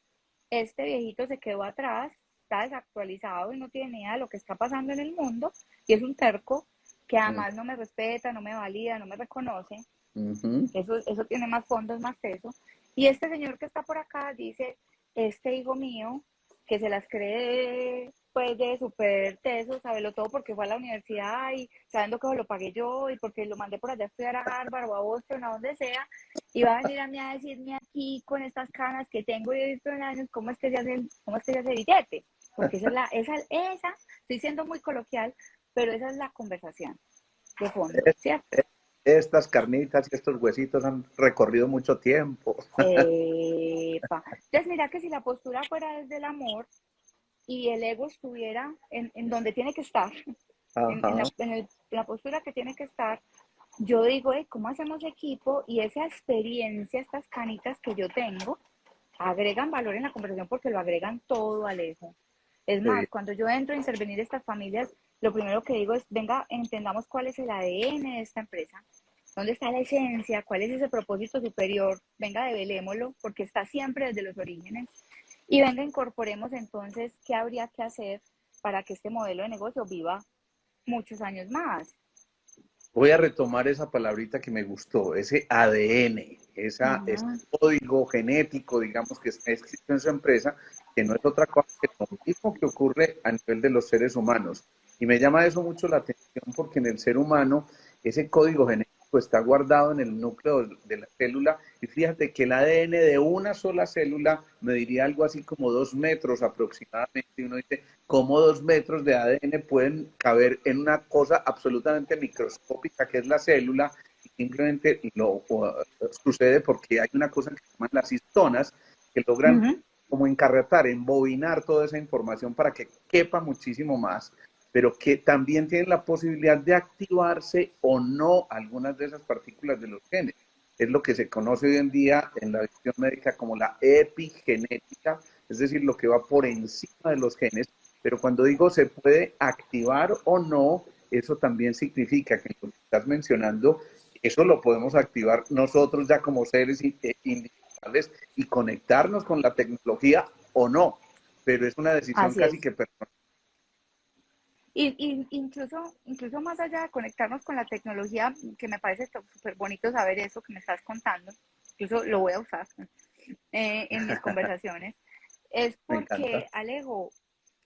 este viejito se quedó atrás, está desactualizado y no tiene ni idea de lo que está pasando en el mundo, y es un terco que mm, además no me respeta, no me valida, no me reconoce, ujú. eso tiene más fondo, es más peso. Y este señor que está por acá dice, este hijo mío, que se las cree pues de súper teso, sabelo todo porque fue a la universidad y sabiendo que lo pagué yo y porque lo mandé por allá a estudiar a Harvard o a Boston, a donde sea, y va a venir a mí a decirme aquí con estas canas que tengo y he visto en años cómo es que se hace billete. Porque esa, estoy siendo muy coloquial, pero esa es la conversación de fondo, Es- ¿cierto? es- Estas carnitas y estos huesitos han recorrido mucho tiempo. Entonces, mira que si la postura fuera desde el amor y el ego estuviera en donde tiene que estar, Ajá, la postura que tiene que estar, yo digo, ¿cómo hacemos equipo? Y esa experiencia, estas canitas que yo tengo, agregan valor en la conversación porque lo agregan todo, Alejo. Es sí. más, cuando yo entro a intervenir estas familias, lo primero que digo es, venga, entendamos cuál es el ADN de esta empresa, dónde está la esencia, cuál es ese propósito superior, venga, develémoslo, porque está siempre desde los orígenes, y venga, incorporemos entonces qué habría que hacer para que este modelo de negocio viva muchos años más. Voy a retomar esa palabrita que me gustó, ese ADN, ese Ajá. código genético, digamos, que existe en su empresa, que no es otra cosa que lo mismo que ocurre a nivel de los seres humanos. Y me llama eso mucho la atención porque en el ser humano ese código genético está guardado en el núcleo de la célula y fíjate que el ADN de una sola célula me diría algo así como 2 metros aproximadamente. Y uno dice, cómo 2 metros de ADN pueden caber en una cosa absolutamente microscópica que es la célula, y simplemente sucede porque hay una cosa que se llaman las histonas que logran Uh-huh. como encarretar, embobinar toda esa información para que quepa muchísimo más, pero que también tienen la posibilidad de activarse o no algunas de esas partículas de los genes. Es lo que se conoce hoy en día en la visión médica como la epigenética, es decir, lo que va por encima de los genes, pero cuando digo se puede activar o no, eso también significa que lo que estás mencionando, eso lo podemos activar nosotros ya como seres individuales y conectarnos con la tecnología o no, pero es una decisión Así casi es. que personal. Y incluso más allá de conectarnos con la tecnología, que me parece súper bonito saber eso que me estás contando, incluso lo voy a usar en mis conversaciones, es Me encanta. porque, Alejo,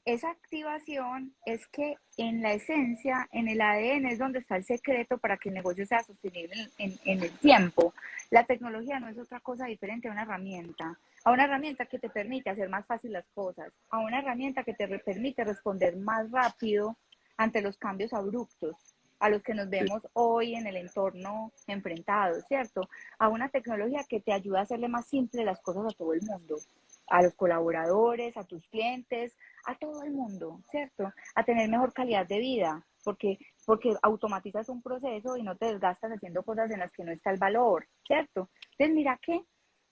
esa activación es que en la esencia, en el ADN es donde está el secreto para que el negocio sea sostenible en el tiempo. La tecnología no es otra cosa diferente a una herramienta que te permite hacer más fácil las cosas, a una herramienta que te permite responder más rápido ante los cambios abruptos a los que nos Sí. vemos hoy en el entorno enfrentados, ¿cierto? A una tecnología que te ayuda a hacerle más simple las cosas a todo el mundo, a los colaboradores, a tus clientes, a todo el mundo, ¿cierto? A tener mejor calidad de vida, porque automatizas un proceso y no te desgastas haciendo cosas en las que no está el valor, ¿cierto? Entonces, mira que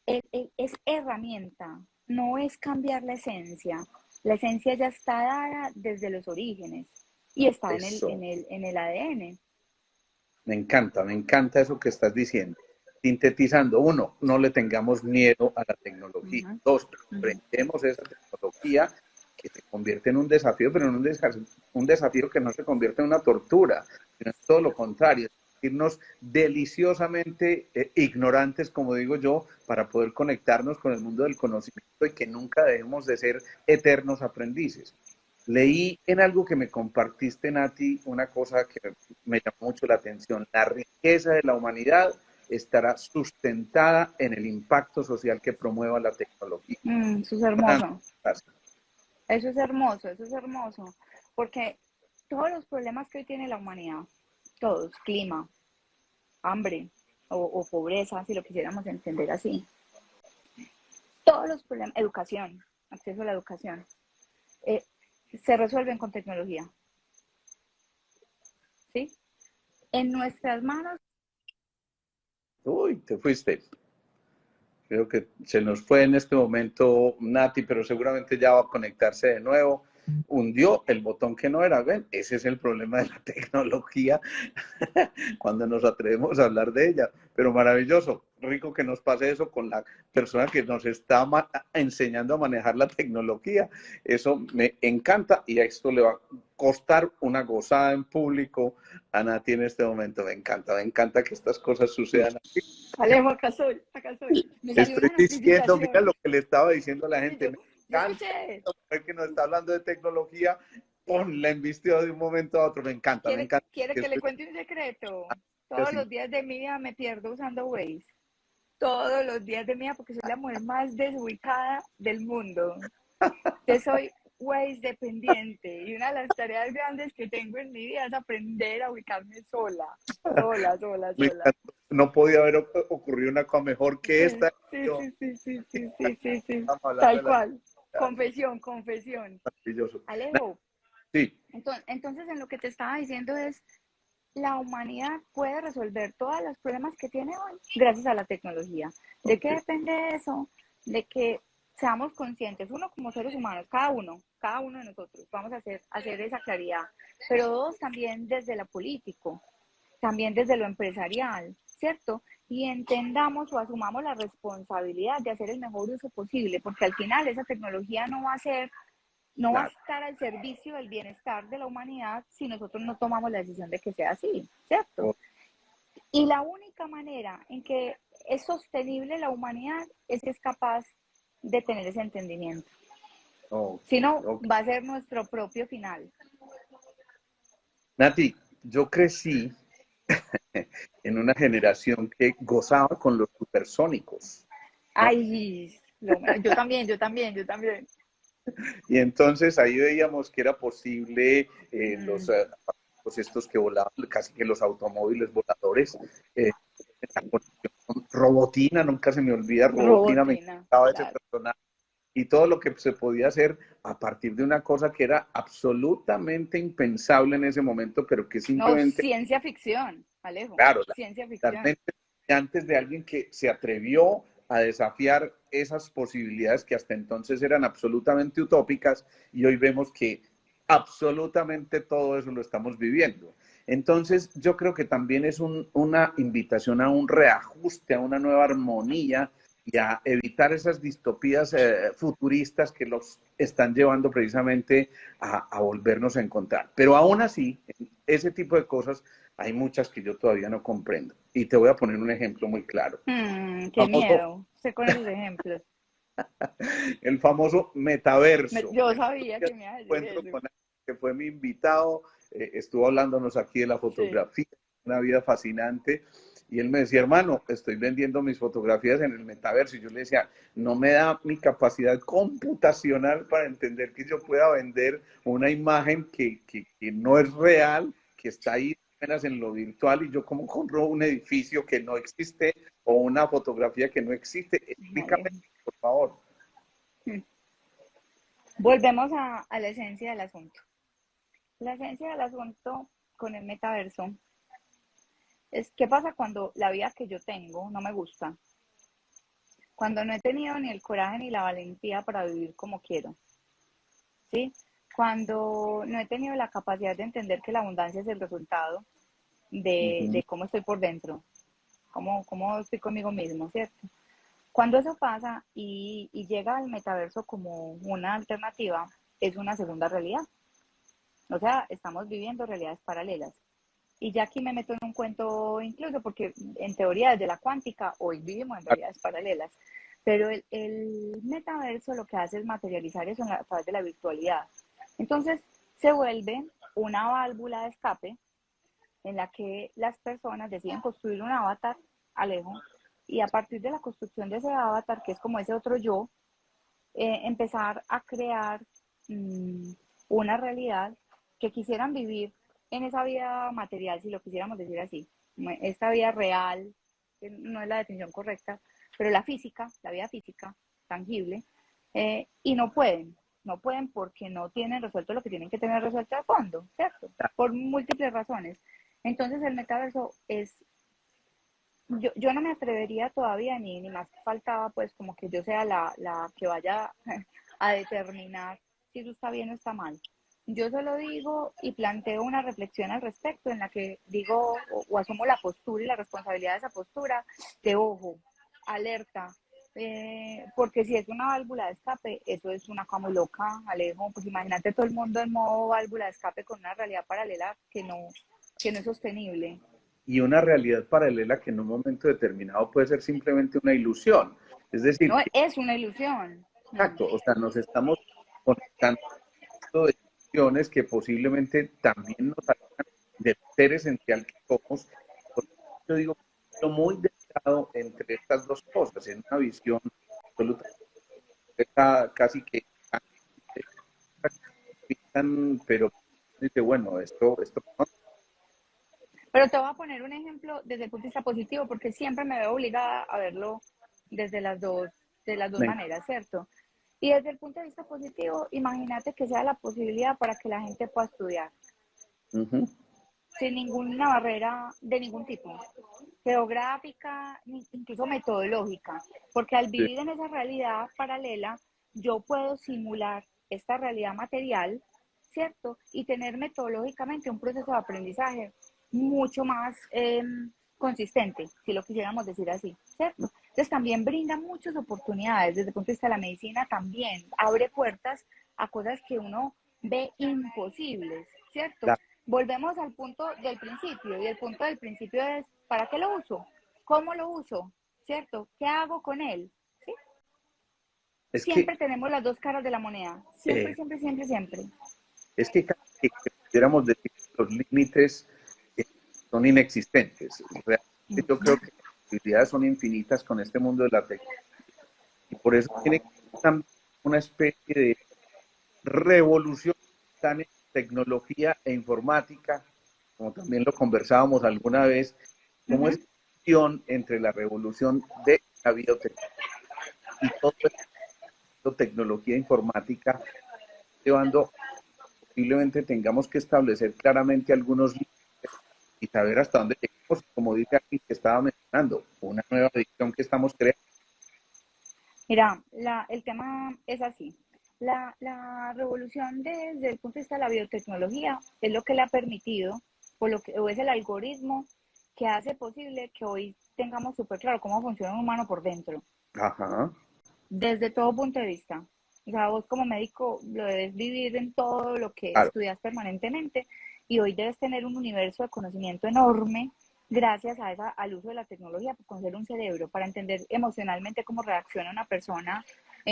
es herramienta, no es cambiar la esencia. La esencia ya está dada desde los orígenes y está Eso. en el ADN. Me encanta eso que estás diciendo. Sintetizando, uno, no le tengamos miedo a la tecnología. Uh-huh, Dos, uh-huh. enfrentemos esa tecnología que se convierte en un desafío, pero en un desafío que no se convierte en una tortura, sino en todo lo contrario, irnos deliciosamente ignorantes, como digo yo, para poder conectarnos con el mundo del conocimiento y que nunca dejemos de ser eternos aprendices. Leí en algo que me compartiste, Nati, una cosa que me llamó mucho la atención. La riqueza de la humanidad estará sustentada en el impacto social que promueva la tecnología. Eso es hermoso. Eso es hermoso, porque todos los problemas que hoy tiene la humanidad, todos, clima, hambre o pobreza, si lo quisiéramos entender así, todos los problemas, educación, acceso a la educación, eh, se resuelven con tecnología, ¿sí? En nuestras manos. Uy, te fuiste. Creo que se nos fue en este momento Nati, pero seguramente ya va a conectarse de nuevo. Hundió el botón que no era. ¿Ven? Ese es el problema de la tecnología cuando nos atrevemos a hablar de ella. Pero maravilloso, rico que nos pase eso con la persona que nos está enseñando a manejar la tecnología. Eso me encanta y a esto le va a costar una gozada en público a Nati en este momento. Me encanta que estas cosas sucedan aquí. Alejo, acá soy, acá soy. Me salió Estoy una diciendo, mira notificación. lo que le estaba diciendo a la Sí, gente. Me yo encanta escuché. que nos está hablando de tecnología. La envistió de un momento a otro. Me encanta, me encanta. ¿Quiere Que que le estoy cuente un secreto? Todos así. los días de mi vida me pierdo usando Waze. Todos los días de mi vida porque soy la mujer más desubicada del mundo. Yo soy Waze dependiente y una de las tareas grandes que tengo en mi vida es aprender a ubicarme sola. Sola, sola, Me sola. encanta. No podía haber ocurrido una cosa mejor que Sí, esta. sí, Yo, sí, sí, sí, sí, sí, sí, sí. estamos hablando de Tal la cual. tecnología. Confesión, confesión. Maravilloso. Alejo, Sí, entonces en lo que te estaba diciendo es, la humanidad puede resolver todos los problemas que tiene hoy gracias a la tecnología. ¿De ok. qué depende eso? De que seamos conscientes, uno como seres humanos, cada uno de nosotros, vamos a hacer esa claridad, pero dos, también desde lo político, también desde lo empresarial, ¿cierto? Y entendamos o asumamos la responsabilidad de hacer el mejor uso posible, porque al final esa tecnología no va a Claro. estar al servicio del bienestar de la humanidad si nosotros no tomamos la decisión de que sea así, ¿cierto? Oh, Y la única manera en que es sostenible la humanidad es que es capaz de tener ese entendimiento. ok, Si no, ok. va a ser nuestro propio final. Nati, yo crecí en una generación que gozaba con los supersónicos, ¿no? Ay, yo también, yo también, yo también. Y entonces ahí veíamos que era posible los Mm, pues estos que volaban, casi que los automóviles voladores, la conexión con Robotina, nunca se me olvida, Robotina, me robotina, encantaba ese claro. personaje, y todo lo que se podía hacer a partir de una cosa que era absolutamente impensable en ese momento, pero que No, simplemente, ciencia ficción, Alejo, claro, ciencia ficción. realmente antes de alguien que se atrevió a desafiar esas posibilidades que hasta entonces eran absolutamente utópicas y hoy vemos que absolutamente todo eso lo estamos viviendo. Entonces yo creo que también es una invitación a un reajuste, a una nueva armonía y a evitar esas distopías futuristas que los están llevando precisamente a volvernos a encontrar. Pero aún así, ese tipo de cosas hay muchas que yo todavía no comprendo. Y te voy a poner un ejemplo muy claro. Qué Famoso, miedo. Sé con esos ejemplos. el famoso metaverso. Yo El sabía que me iba a decir encuentro eso. con que fue mi invitado, estuvo hablándonos aquí de la Sí. fotografía, una vida fascinante. Y él me decía, hermano, estoy vendiendo mis fotografías en el metaverso. Y yo le decía, no me da mi capacidad computacional para entender que yo pueda vender una imagen que no es real, que está ahí apenas en lo virtual. Y yo, ¿cómo compro un edificio que no existe o una fotografía que no existe? Explícame, Alejo. por favor. Volvemos a la esencia del asunto. La esencia del asunto con el metaverso es qué pasa cuando la vida que yo tengo no me gusta, cuando no he tenido ni el coraje ni la valentía para vivir como quiero, ¿sí? Cuando no he tenido la capacidad de entender que la abundancia es el resultado Uh de -huh. cómo estoy por dentro, cómo estoy conmigo mismo, ¿cierto? Cuando eso pasa y llega al metaverso como una alternativa, es una segunda realidad. O sea, estamos viviendo realidades paralelas. Y ya aquí me meto en un cuento incluso porque en teoría desde la cuántica hoy vivimos en realidades paralelas. Pero el metaverso lo que hace es materializar eso a través de la virtualidad. Entonces se vuelve una válvula de escape en la que las personas deciden construir un avatar, Alejo, y a partir de la construcción de ese avatar, que es como ese otro yo, empezar a crear una realidad que quisieran vivir en esa vida material, si lo quisiéramos decir así, esta vida real, que no es la definición correcta, pero la física, la vida física, tangible, y no pueden porque no tienen resuelto lo que tienen que tener resuelto a fondo, ¿cierto? Por múltiples razones. Entonces el metaverso es, yo no me atrevería todavía, ni más faltaba pues como que yo sea la que vaya a determinar si eso está bien o está mal. Yo solo digo y planteo una reflexión al respecto en la que digo o asumo la postura y la responsabilidad de esa postura de ojo, alerta, porque si es una válvula de escape, eso es una cosa muy loca, Alejo, pues imagínate todo el mundo en modo válvula de escape con una realidad paralela que no es sostenible. Y una realidad paralela que en un momento determinado puede ser simplemente una ilusión. Es decir, No, que, es una ilusión. exacto, o sea, nos estamos conectando de ilusiones que posiblemente también nos alejan del ser esencial que somos. Yo digo, muy delicado entre estas dos cosas, en una visión absolutamente casi que pero dice, bueno, esto no. Pero te voy a poner un ejemplo desde el punto de vista positivo, porque siempre me veo obligada a verlo desde de las dos maneras, ¿cierto? Y desde el punto de vista positivo, imagínate que sea la posibilidad para que la gente pueda estudiar Uh-huh. sin ninguna barrera de ningún tipo, geográfica, incluso metodológica, porque al Sí, vivir en esa realidad paralela, yo puedo simular esta realidad material, ¿cierto? Y tener metodológicamente un proceso de aprendizaje mucho más consistente, si lo quisiéramos decir así, ¿cierto? Entonces también brinda muchas oportunidades desde el punto de vista de la medicina, también abre puertas a cosas que uno ve imposibles, ¿cierto? claro. Volvemos al punto del principio, y el punto del principio es, ¿para qué lo uso? ¿Cómo lo uso? ¿Cierto? ¿Qué hago con él? ¿Sí? Es que, Siempre tenemos las dos caras de la moneda, siempre, eh, siempre, siempre, siempre. es que casi que pudiéramos decir que los límites eh, son inexistentes. Realmente yo creo que las posibilidades son infinitas con este mundo de la tecnología. Y por eso tiene que ser también una especie de revolución en tecnología e informática, como también lo conversábamos alguna vez, como Uh-huh. esa fusión entre la revolución de la biotecnología y todo esto, tecnología informática, llevando, posiblemente tengamos que establecer claramente algunos límites y saber hasta dónde llegamos, como dice aquí que estaba mencionando, una nueva adicción que estamos creando. Mira, el tema es así. La revolución desde el punto de vista de la biotecnología es lo que le ha permitido, o es el algoritmo que hace posible que hoy tengamos súper claro cómo funciona un humano por dentro, Ajá, desde todo punto de vista. O sea, vos como médico lo debes vivir en todo lo que claro, estudias permanentemente y hoy debes tener un universo de conocimiento enorme gracias al uso de la tecnología para conocer un cerebro, para entender emocionalmente cómo reacciona una persona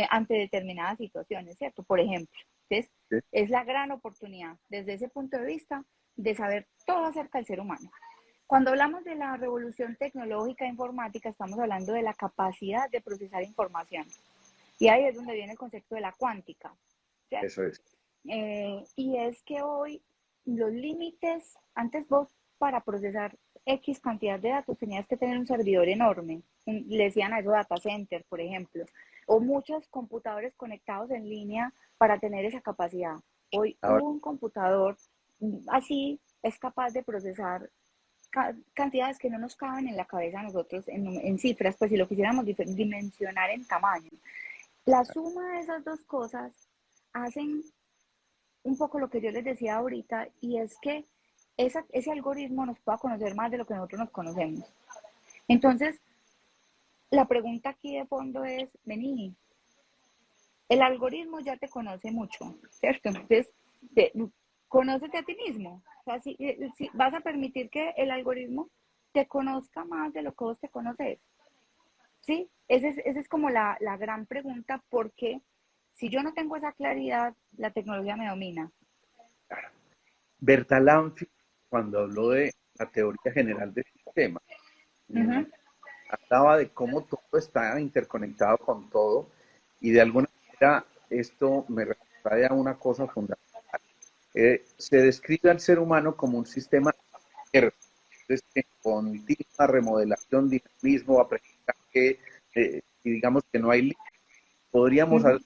ante determinadas situaciones, ¿cierto? Por ejemplo. Entonces, sí, es la gran oportunidad desde ese punto de vista de saber todo acerca del ser humano. Cuando hablamos de la revolución tecnológica e informática, estamos hablando de la capacidad de procesar información. Y ahí es donde viene el concepto de la cuántica, ¿cierto? eso es. Y es que hoy los límites, antes vos para procesar X cantidad de datos tenías que tener un servidor enorme, le decían a eso data center, por ejemplo, o muchos computadores conectados en línea para tener esa capacidad. Hoy Ahora, un computador así es capaz de procesar cantidades que no nos caben en la cabeza a nosotros en cifras, pues si lo quisiéramos dimensionar en tamaño. La suma de esas dos cosas hacen un poco lo que yo les decía ahorita, y es que ese algoritmo nos pueda conocer más de lo que nosotros nos conocemos. Entonces, la pregunta aquí de fondo es, vení, el algoritmo ya te conoce mucho, ¿cierto? Entonces, te, conócete a ti mismo. O sea, si vas a permitir que el algoritmo te conozca más de lo que vos te conoces. ¿Sí? Esa es como la gran pregunta, porque si yo no tengo esa claridad, la tecnología me domina. Bertalanffy, cuando habló de la teoría general del sistema, Ujú, hablaba de cómo todo está interconectado con todo y de alguna manera esto me trae a una cosa fundamental. Se describe al ser humano como un sistema en continua remodelación, dinamismo, aprendizaje, y digamos que no hay límites. Podríamos ujú. hablar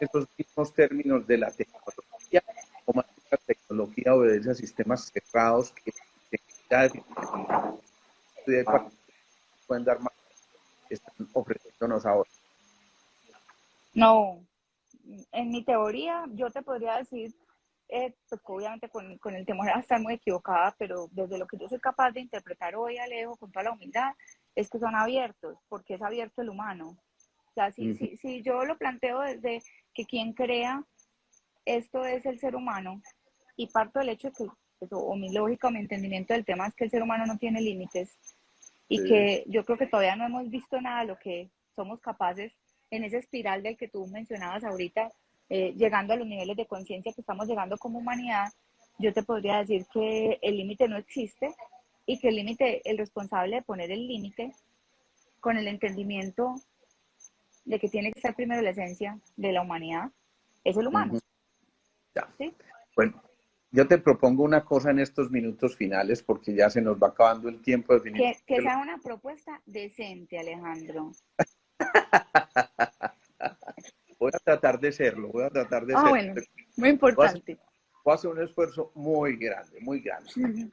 de esos mismos términos de la tecnología, o más que la tecnología obedece a sistemas cerrados que ya definitivamente pueden dar más que están ofreciéndonos ahora. No, en mi teoría yo te podría decir, pues obviamente con el temor a estar muy equivocada, pero desde lo que yo soy capaz de interpretar hoy, Alejo, con toda la humildad, es que son abiertos, porque es abierto el humano. O sea, Ujú, si yo lo planteo desde que quien crea esto es el ser humano, y parto del hecho de que, pues, o mi lógica o mi entendimiento del tema es que el ser humano no tiene límites, y sí, que yo creo que todavía no hemos visto nada de lo que somos capaces en esa espiral del que tú mencionabas ahorita, llegando a los niveles de conciencia que estamos llegando como humanidad. Yo te podría decir que el límite no existe y que el límite, el responsable de poner el límite con el entendimiento de que tiene que ser primero la esencia de la humanidad, es el humano, ujú, ya. ¿sí? Bueno, yo te propongo una cosa en estos minutos finales, porque ya se nos va acabando el tiempo Que definitivamente. sea una propuesta decente, Alejandro. Voy a tratar de serlo, voy a tratar de Ah, serlo. bueno, muy Voy a hacer, importante. voy a hacer un esfuerzo muy grande, muy grande. Uh -huh.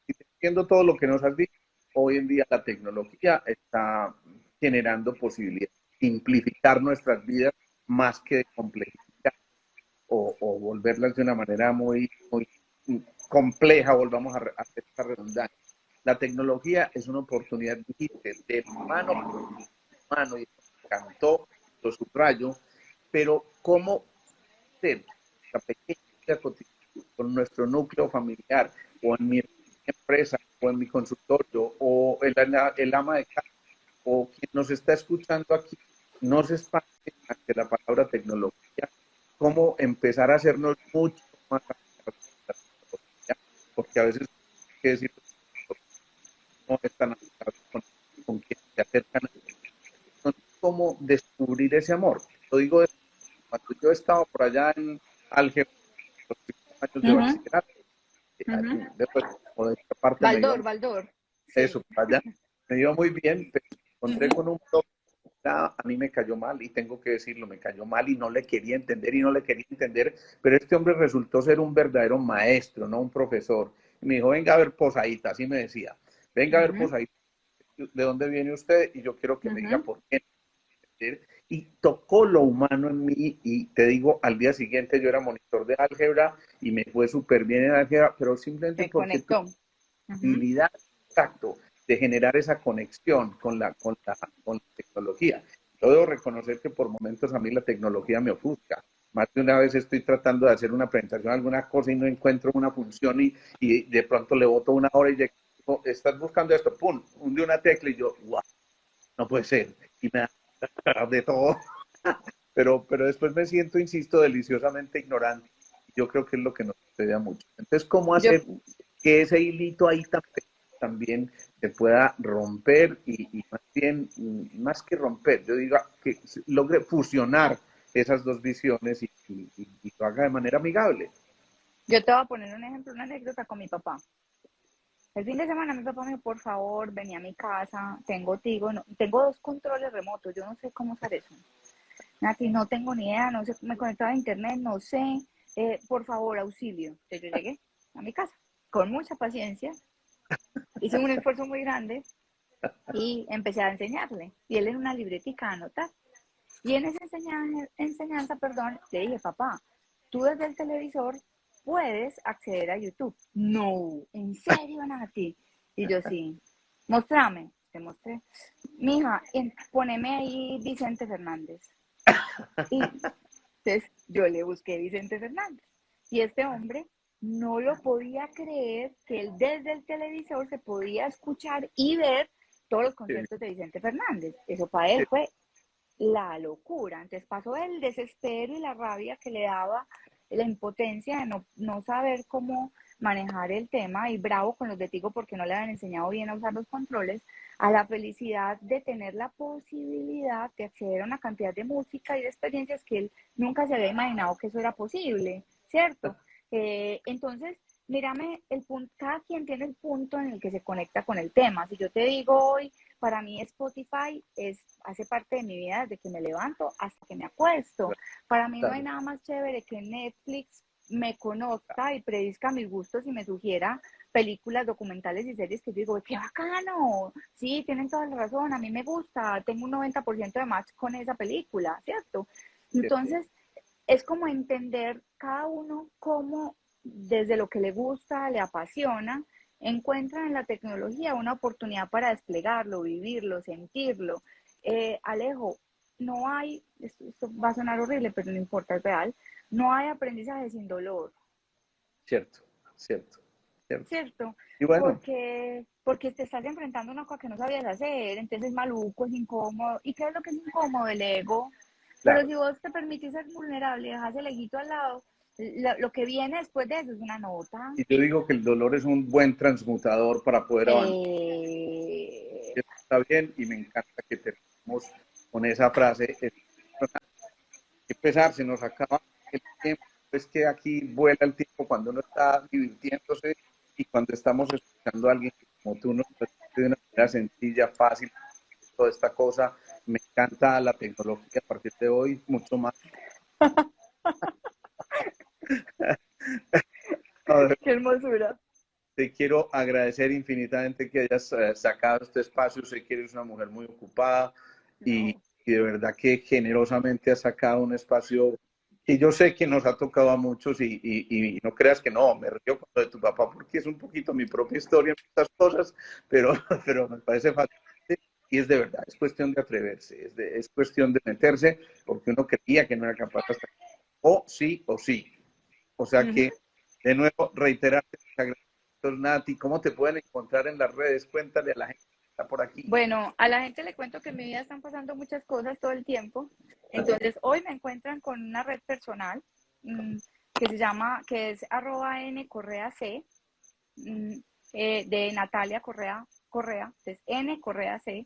Y viendo todo lo que nos has dicho, hoy en día la tecnología está generando posibilidades de simplificar nuestras vidas más que de complejificar o volverlas de una manera muy compleja, volvamos a hacer esta redundancia. La tecnología es una oportunidad, dijiste, del humano humano, y me encantó, lo subrayo, pero cómo hacer la pequeña vida cotidiana con nuestro núcleo familiar, o en mi empresa, o en mi consultorio, o el ama de casa, o quien nos está escuchando aquí, no se espante ante la palabra tecnología, cómo empezar a hacernos mucho más amigables de la tecnología, porque a veces hay que decir no están amigables con quienes se acercan a no sé cómo descubrir ese amor. Lo digo cuando yo estaba por allá en álgebra, los primeros años Uh de -huh. bachillerato, Uh -huh. después, por esta parte me iba Baldor, Baldor, eso, sí. por allá, me iba muy bien, pero me Uh encontré -huh. con un profe, a mí me cayó mal, y tengo que decirlo, me cayó mal y no le quería entender y no le quería entender, pero este hombre resultó ser un verdadero maestro, no un profesor. Y me dijo, venga a ver Posaíta, así me decía, venga a Uh ver -huh. Posaíta, ¿de dónde viene usted? Y yo quiero que Uh me diga -huh. por qué. Y tocó lo humano en mí, y te digo, al día siguiente yo era monitor de álgebra y me fue súper bien en álgebra, pero simplemente Se porque tuve conectó. Uh la -huh. habilidad exacto de generar esa conexión con la tecnología. Yo debo reconocer que por momentos a mí la tecnología me ofusca. Más de una vez estoy tratando de hacer una presentación, alguna cosa, y no encuentro una función, y de pronto le boto una hora y digo, estás buscando esto, pum, hunde una tecla y yo, wow, no puede ser. Y me da de todo, pero después me siento, insisto, deliciosamente ignorante. Yo creo que es lo que nos sucede a muchos. Entonces, ¿cómo Yo, hacer que ese hilito ahí también se pueda romper, y más bien, más que romper, yo digo que logre fusionar esas dos visiones, y lo haga de manera amigable? yo te voy a poner un ejemplo, una anécdota con mi papá. El fin de semana mi papá me dijo, por favor, vení a mi casa, tengo Tigo, no, tengo dos controles remotos, yo no sé cómo usar eso. Nati, no tengo ni idea, no sé, me conectaba a internet, no sé, por favor, auxilio. Entonces yo llegué a mi casa con mucha paciencia, hice un esfuerzo muy grande y empecé a enseñarle. Y él en una libretica a anotar. Y en esa enseñanza, perdón, le dije, papá, tú desde el televisor puedes acceder a YouTube. No, ¿en serio, Nati? Y yo sí, mostrame, te mostré. Mija, poneme ahí Vicente Fernández. Y entonces yo le busqué Vicente Fernández. Y este hombre no lo podía creer que él desde el televisor se podía escuchar y ver todos los conciertos de Vicente Fernández. Eso para él fue la locura. Entonces pasó el desespero y la rabia que le daba la impotencia de no saber cómo manejar el tema y bravo con los de Tigo porque no le habían enseñado bien a usar los controles, a la felicidad de tener la posibilidad de acceder a una cantidad de música y de experiencias que él nunca se había imaginado que eso era posible, ¿cierto? Entonces, mírame, el punto, cada quien tiene el punto en el que se conecta con el tema. Si yo te digo hoy, para mí Spotify hace parte de mi vida desde que me levanto hasta que me acuesto. Para mí no hay Claro. nada más chévere que Netflix me conozca y predizca mis gustos y me sugiera películas, documentales y series que yo digo, qué bacano, sí, tienen toda la razón, a mí me gusta, tengo un 90% de match con esa película, ¿cierto? Entonces, es como entender cada uno cómo desde lo que le gusta, le apasiona, encuentra en la tecnología una oportunidad para desplegarlo, vivirlo, sentirlo. Alejo, no hay, esto va a sonar horrible, pero no importa, es real, no hay aprendizaje sin dolor. Cierto, cierto, cierto. ¿Cierto? Y bueno, Porque te estás enfrentando a una cosa que no sabías hacer, entonces es maluco, es incómodo. ¿Y qué es lo que es incómodo? El ego. Pero claro. si vos te permitís ser vulnerable y dejas el eguito al lado, lo que viene después de eso es una nota. Y yo digo que el dolor es un buen transmutador para poder avanzar. Eh, Eso está bien y me encanta que terminemos con esa frase. Empezar, se nos acaba el tiempo, es que aquí vuela el tiempo cuando uno está divirtiéndose y cuando estamos escuchando a alguien que como tú nos transmite de una manera sencilla, fácil, toda esta cosa. Me encanta la tecnología a partir de hoy, mucho más. qué hermosura. Te quiero agradecer infinitamente que hayas sacado este espacio. Sé que eres una mujer muy ocupada No. y de verdad que generosamente has sacado un espacio que yo sé que nos ha tocado a muchos y no creas que no, me río con lo de tu papá porque es un poquito mi propia historia en estas cosas, pero, pero me parece fascinante y es de verdad, es cuestión de atreverse, es cuestión de meterse porque uno creía que no era capaz hasta o sí o sí. O sea Ujú. que, de nuevo, reiterarte mis agradecimientos, Nati. ¿Cómo te pueden encontrar en las redes? Cuéntale a la gente que está por aquí. Bueno, a la gente le cuento que en mi vida están pasando muchas cosas todo el tiempo. Entonces, hoy me encuentran con una red personal mmm, que es @ncorreac, mmm, de Natalia Correa, es N Correa C.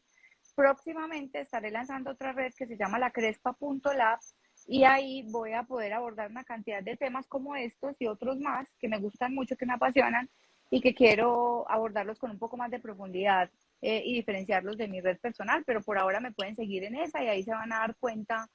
Próximamente estaré lanzando otra red que se llama la Crespa.lab y ahí voy a poder abordar una cantidad de temas como estos y otros más que me gustan mucho, que me apasionan y que quiero abordarlos con un poco más de profundidad y diferenciarlos de mi red personal, pero por ahora me pueden seguir en esa y ahí se van a dar cuenta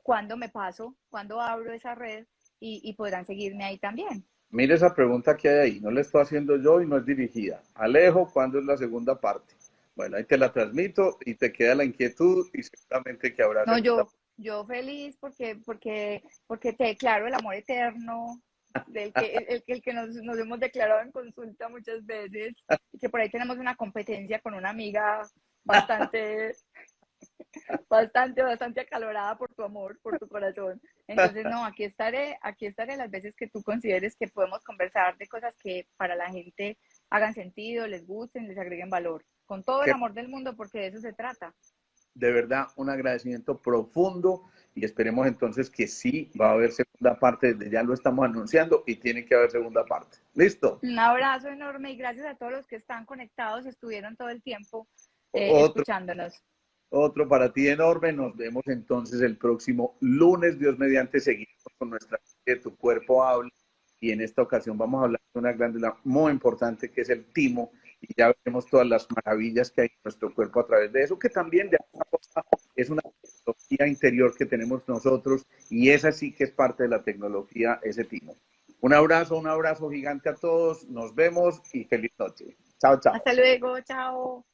cuando me paso, cuando abro esa red y podrán seguirme ahí también. Mire esa pregunta que hay ahí. No la estoy haciendo yo y no es dirigida. Alejo, ¿cuándo es la segunda parte? Bueno, ahí te la transmito y te queda la inquietud y seguramente que habrá No, segunda parte. yo feliz porque te declaro el amor eterno del que, el que nos hemos declarado en consulta muchas veces y que por ahí tenemos una competencia con una amiga bastante, bastante acalorada por tu amor, por tu corazón. Entonces, no, aquí estaré las veces que tú consideres que podemos conversar de cosas que para la gente hagan sentido, les gusten, les agreguen valor. Con todo el Que amor del mundo, porque de eso se trata. de verdad un agradecimiento profundo y esperemos entonces que sí va a haber segunda parte. Desde ya lo estamos anunciando y tiene que haber segunda parte. ¿Listo? Un abrazo enorme y gracias a todos los que están conectados y estuvieron todo el tiempo Otro escuchándonos. Otro para ti enorme. Nos vemos entonces el próximo lunes. Dios mediante, seguimos con nuestra serie de Tu Cuerpo Habla. Y en esta ocasión vamos a hablar de una glándula muy importante que es el timo. Y ya veremos todas las maravillas que hay en nuestro cuerpo a través de eso, que también de alguna forma es una tecnología interior que tenemos nosotros. Y esa sí que es parte de la tecnología, ese timo. Un abrazo gigante a todos. Nos vemos y feliz noche. Chao, chao. Hasta luego, chao.